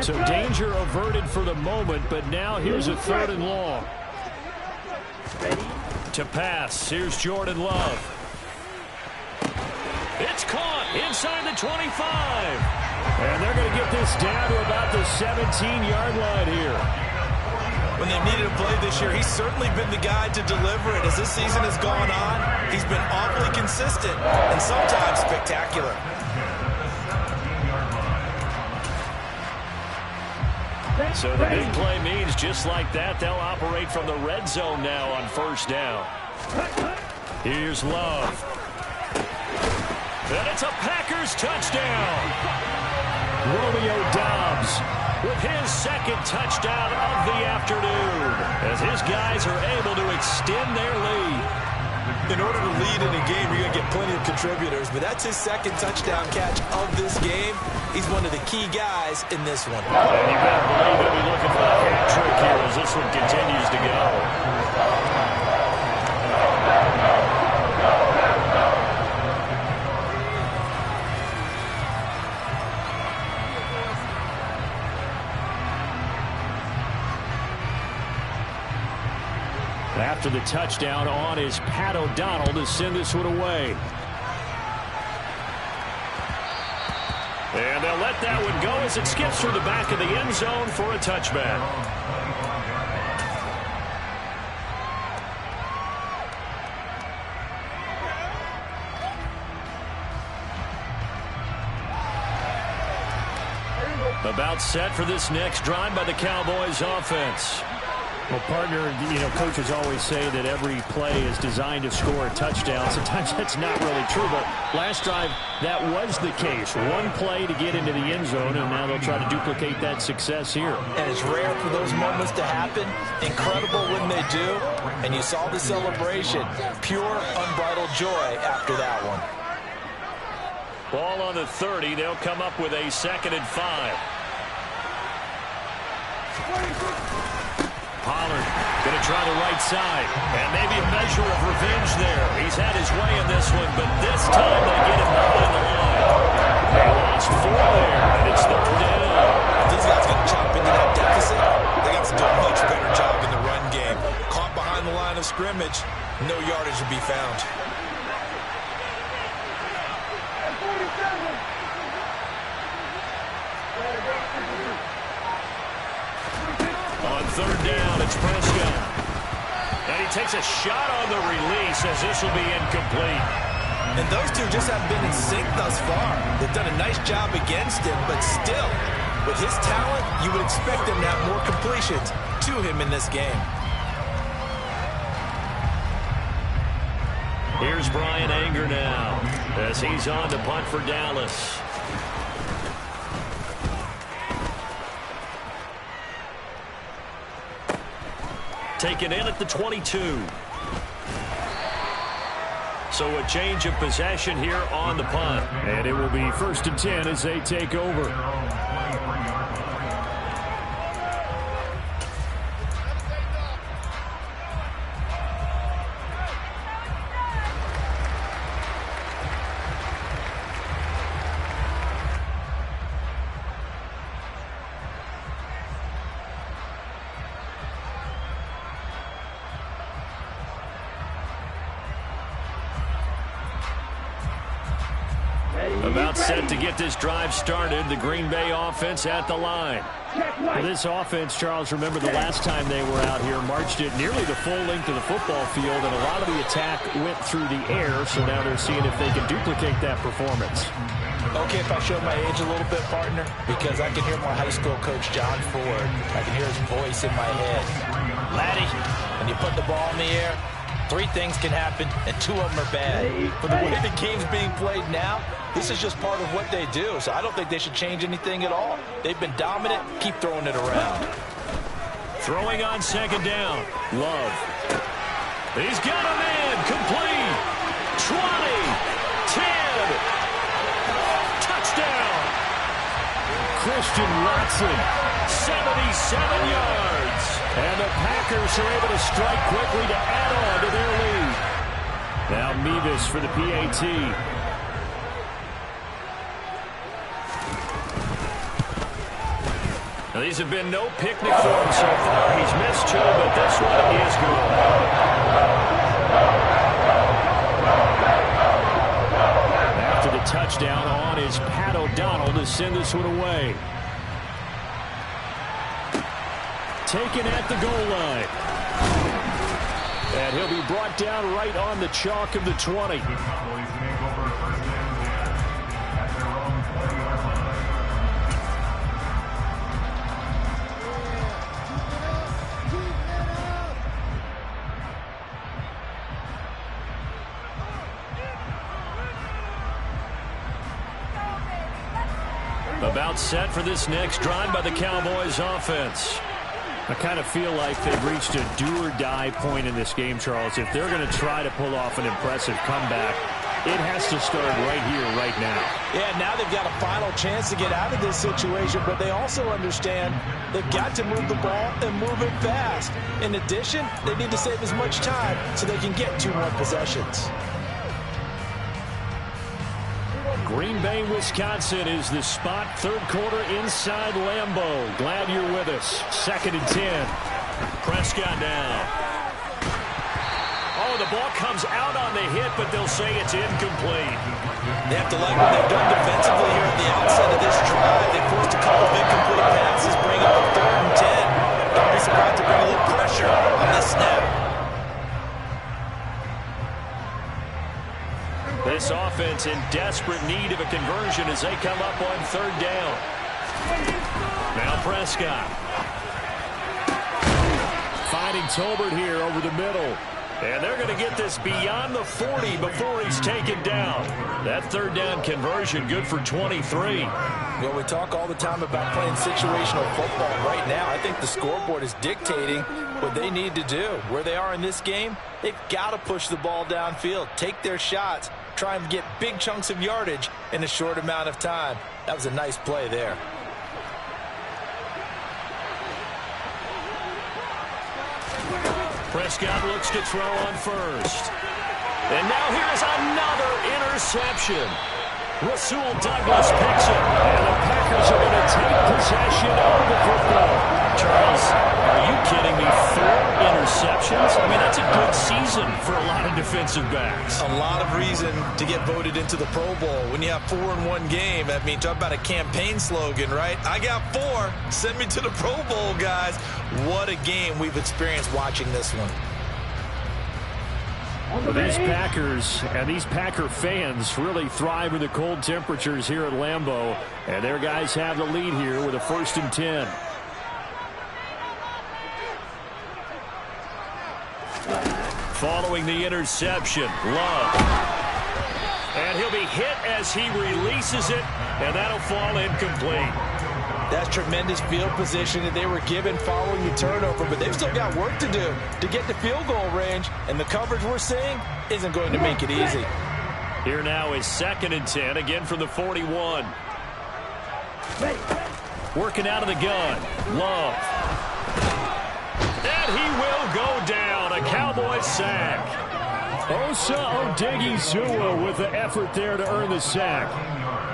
So danger averted for the moment, but now here's a 3rd and long. To pass, here's Jordan Love. It's caught inside the 25. And they're going to get this down to about the 17-yard line here. When they needed a play this year, he's certainly been the guy to deliver it. As this season has gone on, he's been awfully consistent and sometimes spectacular. So the big play means just like that, they'll operate from the red zone now on 1st down. Here's Love. And it's a Packers touchdown. Romeo Doubs with his 2nd touchdown of the afternoon, as his guys are able to extend their lead. In order to lead in a game, you're going to get plenty of contributors, but that's his 2nd touchdown catch of this game. He's one of the key guys in this one. And you better believe he'll be looking for a hat trick here as this one continues to go. After the touchdown, on is Pat O'Donnell to send this one away. And they'll let that one go as it skips through the back of the end zone for a touchback. About set for this next drive by the Cowboys offense. Well, partner, coaches always say that every play is designed to score a touchdown. Sometimes that's not really true, but last drive, that was the case. One play to get into the end zone, and now they'll try to duplicate that success here. And it's rare for those moments to happen. Incredible when they do. And you saw the celebration. Pure, unbridled joy after that one. Ball on the 30. They'll come up with a 2nd and 5. Pollard going to try the right side. And maybe a measure of revenge there. He's had his way in this one, but this time they get him behind the line. They lost 4 there, and it's 3rd down. These guys going to chop into that deficit. They got to do a much better job in the run game. Caught behind the line of scrimmage, no yardage to be found. On 3rd down, it's Prescott. And he takes a shot on the release as this will be incomplete. And those two just haven't been in sync thus far. They've done a nice job against him, but still, with his talent, you would expect him to have more completions to him in this game. Here's Brian Anger now as he's on to punt for Dallas. Taken in at the 22. So a change of possession here on the punt. And it will be 1st and 10 as they take over. About set to get this drive started. The Green Bay offense at the line. Well, this offense, Charles, remember the last time they were out here, marched it nearly the full length of the football field, and a lot of the attack went through the air, so now they're seeing if they can duplicate that performance. Okay, if I show my age a little bit, partner, because I can hear my high school coach, John Ford. I can hear his voice in my head. Laddie, when you put the ball in the air, 3 things can happen, and 2 of them are bad. But the way the game's being played now, this is just part of what they do, so I don't think they should change anything at all. They've been dominant. Keep throwing it around. Throwing on second down. Love. He's got him in. Complete. 20. 10. Touchdown. Christian Watson. 77 yards. And the Packers are able to strike quickly to add on to their lead. Now Mevis for the PAT. Now, these have been no picnic for him so far. He's missed 2, but this one is good. After the touchdown on is Pat O'Donnell to send this one away. Taken at the goal line. And he'll be brought down right on the chalk of the 20. About set for this next drive by the Cowboys offense. I kind of feel like they've reached a do-or-die point in this game, Charles. If they're going to try to pull off an impressive comeback, it has to start right here, right now. Yeah, now they've got a final chance to get out of this situation, but they also understand they've got to move the ball and move it fast. In addition, they need to save as much time so they can get 2 more possessions. Green Bay, Wisconsin is the spot. Third quarter inside Lambeau. Glad you're with us. 2nd and 10. Prescott down. Oh, the ball comes out on the hit, but they'll say it's incomplete. They have to like what they've done defensively here at the outset of this drive. They forced a couple of incomplete passes, bring up a 3rd and 10. Don't be surprised to bring a little pressure on this snap. This offense in desperate need of a conversion as they come up on 3rd down. Now Prescott. Finding Tolbert here over the middle. And they're going to get this beyond the 40 before he's taken down. That 3rd down conversion good for 23. Well, we talk all the time about playing situational football. Right now, I think the scoreboard is dictating what they need to do. Where they are in this game, they've got to push the ball downfield, take their shots, try and get big chunks of yardage in a short amount of time. That was a nice play there. Prescott looks to throw on first. And now here's another interception. Rasul Douglas picks it. And the Packers are going to take possession of the football. Charles, are you kidding me? 4 interceptions? I mean, that's a good season for a lot of defensive backs. A lot of reason to get voted into the Pro Bowl. When you have 4 in one game, I mean, talk about a campaign slogan, right? I got 4. Send me to the Pro Bowl, guys. What a game we've experienced watching this one. These Packers and these Packer fans really thrive in the cold temperatures here at Lambeau. And their guys have the lead here with a 1st and 10. Following the interception, Love. And he'll be hit as he releases it, and that'll fall incomplete. That's tremendous field position that they were given following the turnover, but they've still got work to do to get to field goal range, and the coverage we're seeing isn't going to make it easy. Here now is 2nd and 10, again from the 41. Working out of the gun, Love. And he will go down, a Cowboys sack. Osa Odighizuwa with the effort there to earn the sack.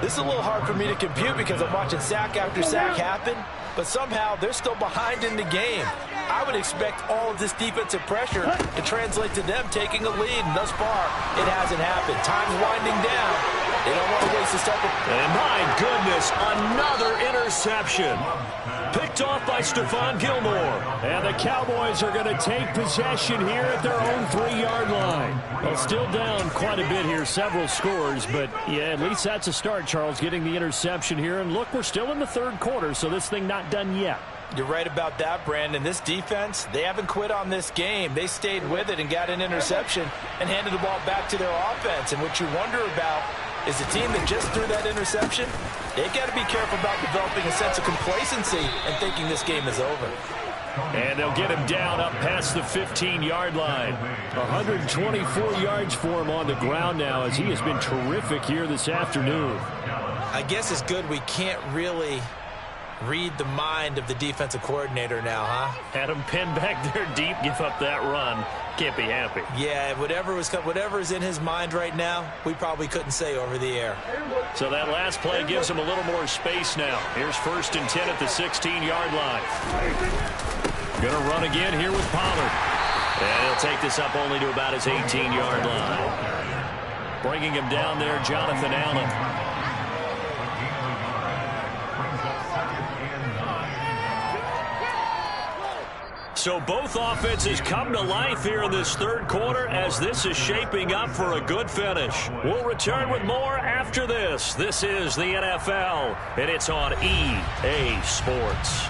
This is a little hard for me to compute because I'm watching sack after sack happen, but somehow they're still behind in the game. I would expect all of this defensive pressure to translate to them taking a lead, and thus far, it hasn't happened. Time's winding down. They don't want to waste a second. And my goodness, another interception. Picked off by Stephon Gilmore. And the Cowboys are going to take possession here at their own 3-yard line. Well, still down quite a bit here, several scores, but yeah, at least that's a start, Charles, getting the interception here. And look, we're still in the 3rd quarter, so this thing not done yet. You're right about that, Brandon. This defense, they haven't quit on this game. They stayed with it and got an interception and handed the ball back to their offense. And what you wonder about is the team that just threw that interception, they've got to be careful about developing a sense of complacency and thinking this game is over. And they'll get him down up past the 15-yard line. 124 yards for him on the ground now, as he has been terrific here this afternoon. I guess it's good we can't really read the mind of the defensive coordinator now, huh? Had him pinned back there deep, give up that run. Can't be happy. Yeah, whatever is in his mind right now, we probably couldn't say over the air. So that last play gives him a little more space now. Here's 1st and 10 at the 16-yard line. Going to run again here with Pollard. And he'll take this up only to about his 18-yard line. Bringing him down there, Jonathan Allen. So both offenses come to life here in this third quarter as this is shaping up for a good finish. We'll return with more after this. This is the NFL, and it's on EA Sports.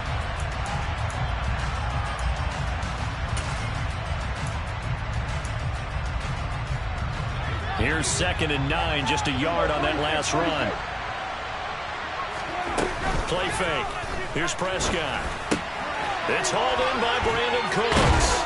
Here's 2nd and 9, just a yard on that last run. Play fake. Here's Prescott. It's hauled in by Brandon Cooks.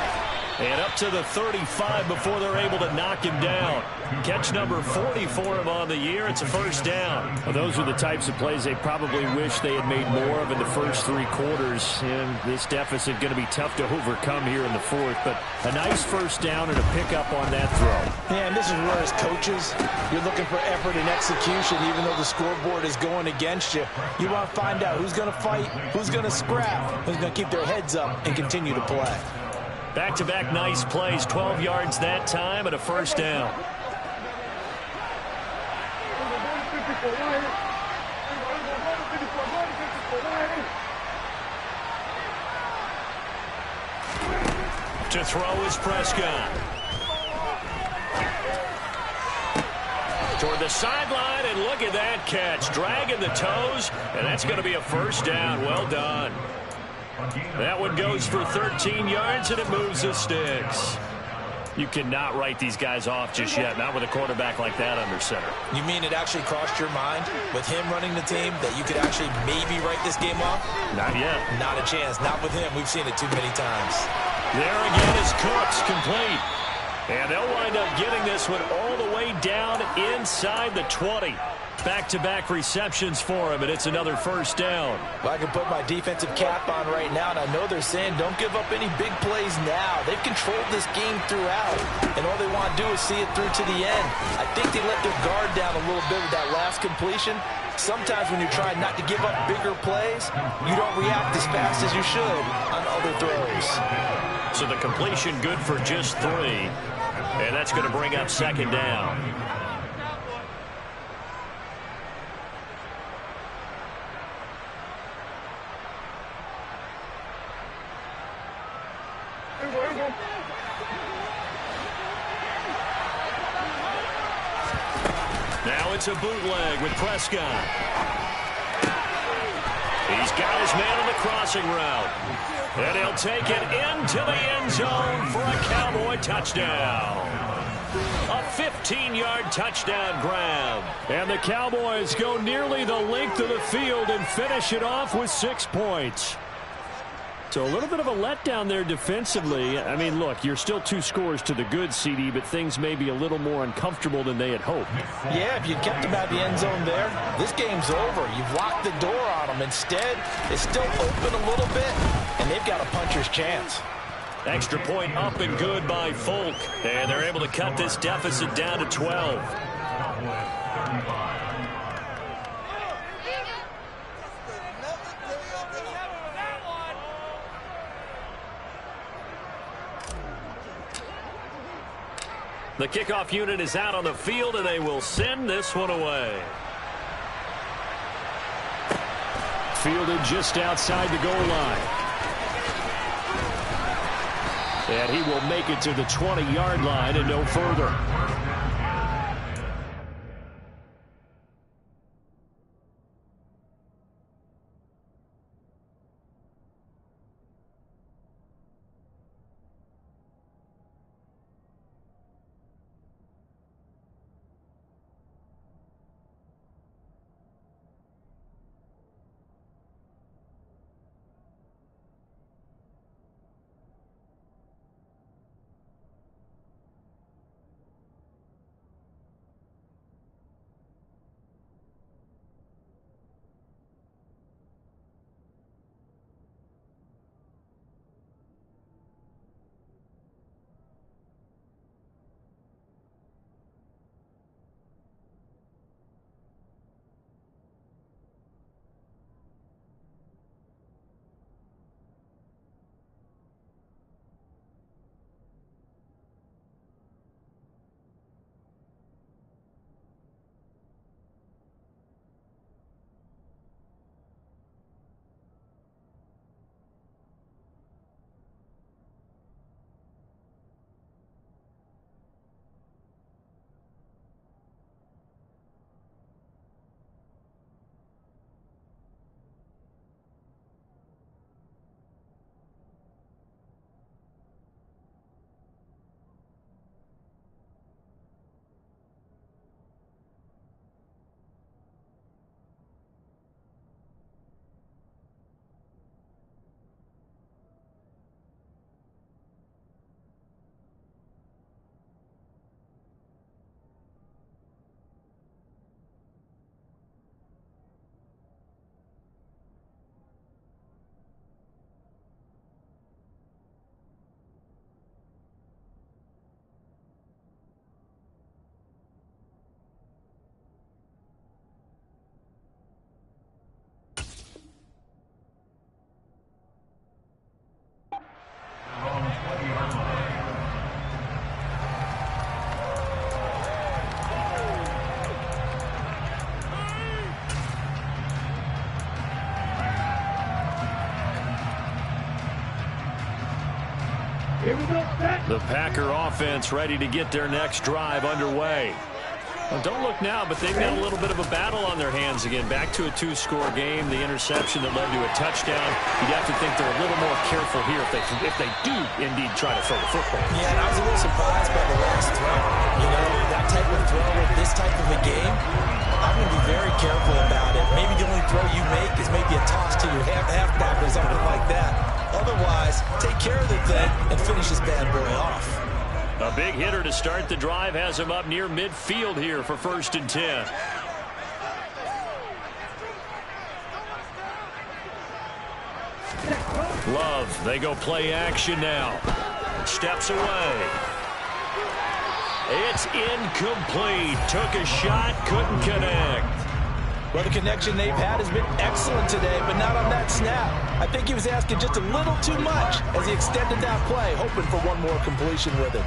And up to the 35 before they're able to knock him down. Catch number 40 for him on the year. It's a 1st down. Well, those are the types of plays they probably wish they had made more of in the first 3 quarters. And this deficit going to be tough to overcome here in the 4th. But a nice 1st down and a pickup on that throw. Yeah, and this is where, as coaches, you're looking for effort and execution, even though the scoreboard is going against you. You want to find out who's going to fight, who's going to scrap, who's going to keep their heads up and continue to play. Back-to-back nice plays, 12 yards that time and a 1st down. To throw is Prescott. Toward the sideline, and look at that catch. Dragging the toes, and that's going to be a 1st down. Well done. That one goes for 13 yards, and it moves the sticks. You cannot write these guys off just yet, not with a quarterback like that under center. You mean it actually crossed your mind with him running the team that you could actually maybe write this game off? Not yet. Not a chance. Not with him. We've seen it too many times. There again is Cooks, complete. And they'll wind up getting this one all the way down inside the 20. Back-to-back receptions for him, and it's another 1st down. Well, I can put my defensive cap on right now, and I know they're saying don't give up any big plays now. They've controlled this game throughout, and all they want to do is see it through to the end. I think they let their guard down a little bit with that last completion. Sometimes when you're trying not to give up bigger plays, you don't react as fast as you should on other throws. So the completion good for just 3, and that's going to bring up 2nd down. Now it's a bootleg with Prescott. He's got his man on the crossing route. And he'll take it into the end zone for a Cowboy touchdown. A 15-yard touchdown grab. And the Cowboys go nearly the length of the field and finish it off with 6 points. So a little bit of a letdown there defensively. I mean, look, you're still 2 scores to the good, CD, but things may be a little more uncomfortable than they had hoped. Yeah, if you kept them out of the end zone there, this game's over. You've locked the door on them. Instead, it's still open a little bit, and they've got a puncher's chance. Extra point up and good by Folk. And they're able to cut this deficit down to 12. The kickoff unit is out on the field, and they will send this one away. Fielded just outside the goal line. And he will make it to the 20-yard line and no further. The Packer offense ready to get their next drive underway. Well, don't look now, but they've got a little bit of a battle on their hands again. Back to a 2-score game. The interception that led to a touchdown. You'd have to think they're a little more careful here if they do indeed try to throw the football. Yeah, and I was a little surprised by the last throw. You know, that type of throw with this type of a game, I'm going to be very careful about it. Maybe the only throw you make is maybe a toss to your halfback or something like that. Otherwise, take care of the thing and finish this bad boy off. A big hitter to start the drive has him up near midfield here for 1st and 10. Love, they go play action now. Steps away. It's incomplete. Took a shot, couldn't connect. Well, the connection they've had has been excellent today, but not on that snap. I think he was asking just a little too much as he extended that play, hoping for one more completion with it.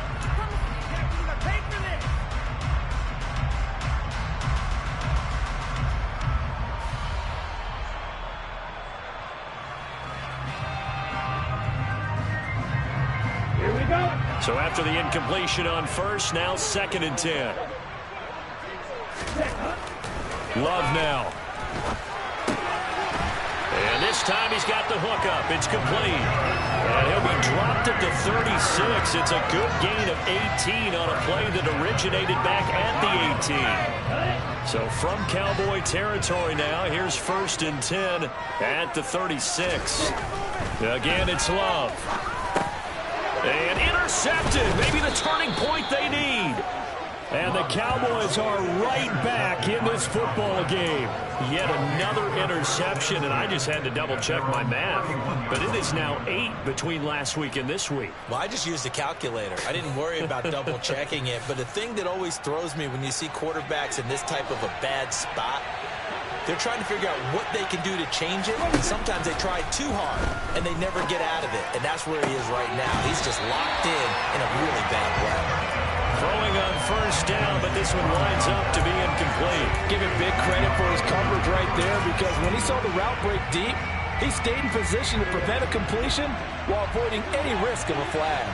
So after the incompletion on first, now 2nd and 10. Love now. And this time he's got the hook up. It's complete. And he'll be dropped at the 36. It's a good gain of 18 on a play that originated back at the 18. So from Cowboy territory now, here's 1st and 10 at the 36. Again, it's Love. And intercepted. Maybe the turning point they need. And the Cowboys are right back in this football game. Yet another interception, and I just had to double-check my math. But it is now 8 between last week and this week. Well, I just used a calculator. I didn't worry about double-checking it. But the thing that always throws me when you see quarterbacks in this type of a bad spot, they're trying to figure out what they can do to change it. And sometimes they try too hard, and they never get out of it. And that's where he is right now. He's just locked in a really bad way. Throwing on 1st down, but this one winds up to be incomplete. Give him big credit for his coverage right there, because when he saw the route break deep, he stayed in position to prevent a completion while avoiding any risk of a flag.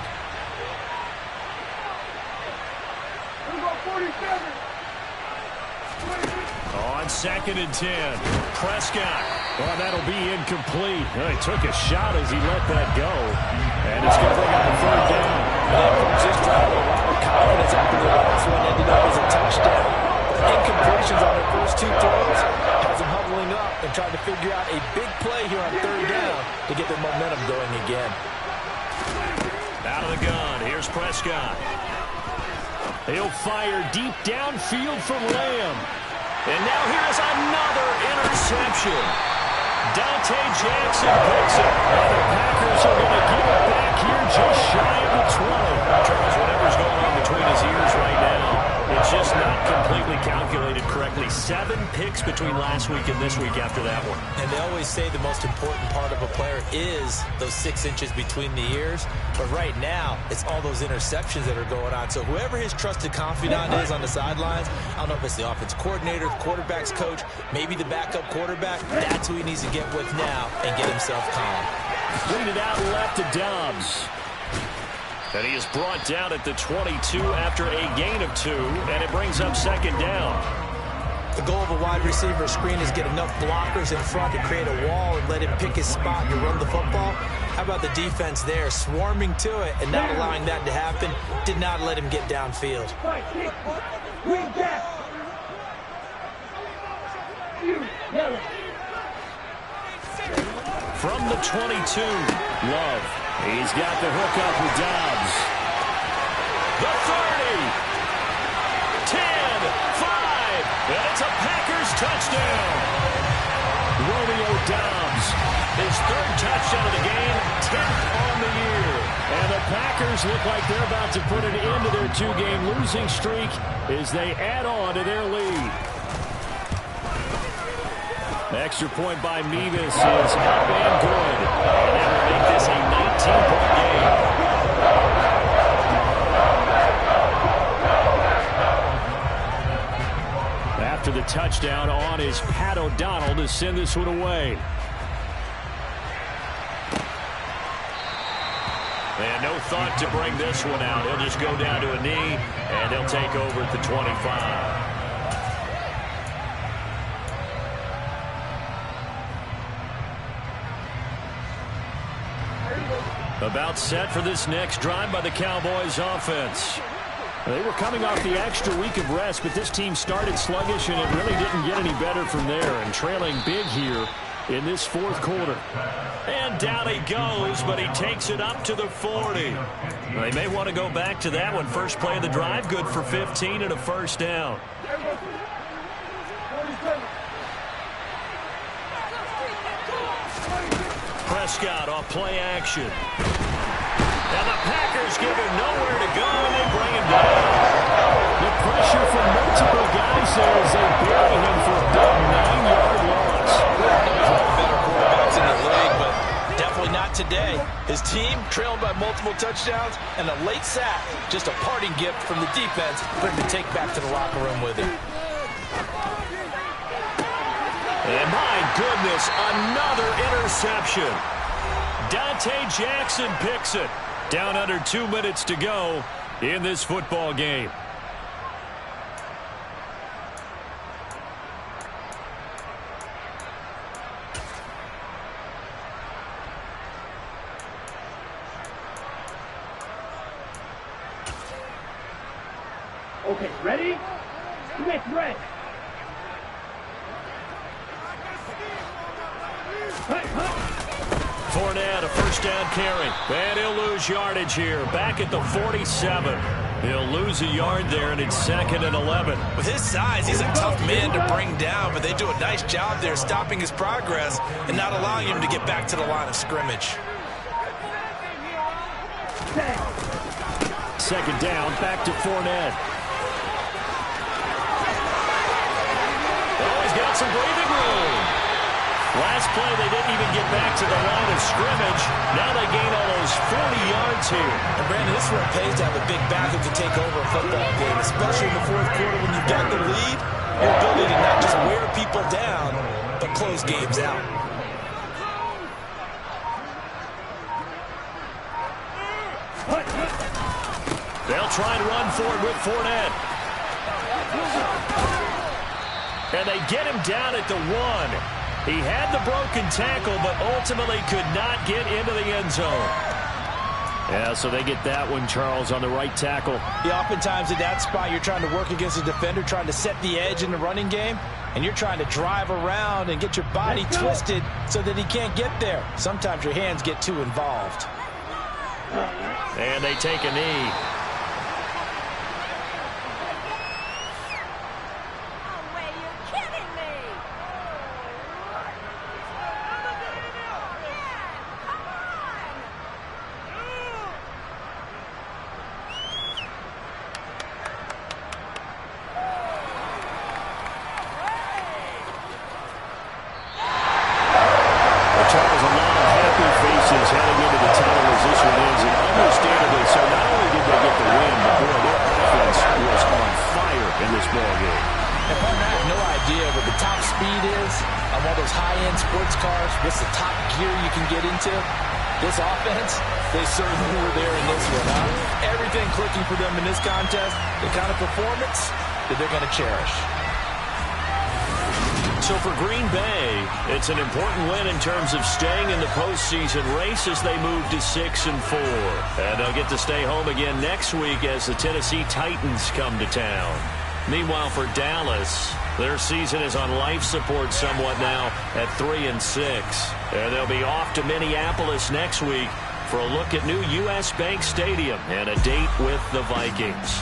On 2nd and 10, Prescott. Well, that'll be incomplete. Well, he took a shot as he let that go. And it's going to bring up a 3rd down. Just trying to a lot of confidence after the last one ended up as a touchdown. Incompletions on their first 2 throws has them huddling up and trying to figure out a big play here on 3rd down to get their momentum going again. Out of the gun, here's Prescott. He'll fire deep downfield from Lamb. And now here's another interception. Dante Jackson picks it. And the Packers are going to give it back here just shy of the 20. Charles, whatever's going on between his ears right now, it's just not completely calculated correctly. 7 picks between last week and this week after that one. And they always say the most important part of a player is those 6 inches between the ears. But right now, it's all those interceptions that are going on. So whoever his trusted confidant is on the sidelines, I don't know if it's the offense coordinator, the quarterback's coach, maybe the backup quarterback, that's who he needs to get with now and get himself calm. Lead it out left to Dobbs. And he is brought down at the 22 after a gain of 2, and it brings up 2nd down. The goal of a wide receiver screen is get enough blockers in front to create a wall and let him pick his spot and run the football. How about the defense there, swarming to it and not allowing that to happen? Did not let him get downfield. From the 22, Love. He's got the hook up with Dobbs. The 30. 10, 5. And it's a Packers touchdown. Romeo Dobbs. His 3rd touchdown of the game, 10th on the year. And the Packers look like they're about to put an end to their 2-game losing streak as they add on to their lead. Extra point by Mevis is up and good. And that will make this a 19-point game. After the touchdown on is Pat O'Donnell to send this one away. And no thought to bring this one out. He'll just go down to a knee, and they'll take over at the 25. About set for this next drive by the Cowboys offense. They were coming off the extra week of rest, but this team started sluggish, and it really didn't get any better from there, and trailing big here in this fourth quarter. And down he goes, but he takes it up to the 40. They may want to go back to that one. First play of the drive, good for 15 and a first down. Prescott off play action. And the Packers give him nowhere to go, and they bring him down. The pressure from multiple guys there as they bury him for a big 9-yard loss. There's one better quarterbacks in the league, but definitely not today. His team trailed by multiple touchdowns, and a late sack, just a parting gift from the defense for him to take back to the locker room with him. And my goodness, another interception. Dante Jackson picks it. Down under 2 minutes to go in this football game. Okay, ready? Get ready. Fournette, a first down carry. And he'll lose yardage here. Back at the 47. He'll lose a yard there, and it's 2nd and 11. With his size, he's a tough man to bring down, but they do a nice job there stopping his progress and not allowing him to get back to the line of scrimmage. Second down, back to Fournette. Oh, he's got some breathing room. Last play, they didn't even get back to the line of scrimmage. Now they gain almost 40 yards here. And, Brandon, this is where it pays to have a big backup to take over a football game, especially in the fourth quarter when you've got the lead. Your ability to not just wear people down, but close games out. They'll try and run for it with Fournette. And they get him down at the 1. He had the broken tackle, but ultimately could not get into the end zone. Yeah, so they get that one, Charles, on the right tackle. Yeah, oftentimes at that spot, you're trying to work against a defender, trying to set the edge in the running game, and you're trying to drive around and get your body twisted so that he can't get there. Sometimes your hands get too involved. And they take a knee. This offense, they certainly were there in this one. Everything clicking for them in this contest, the kind of performance that they're going to cherish. So for Green Bay, it's an important win in terms of staying in the postseason race as they move to 6-4. And they'll get to stay home again next week as the Tennessee Titans come to town. Meanwhile, for Dallas, their season is on life support somewhat now at 3-6. And they'll be off to Minneapolis next week for a look at new U.S. Bank Stadium and a date with the Vikings.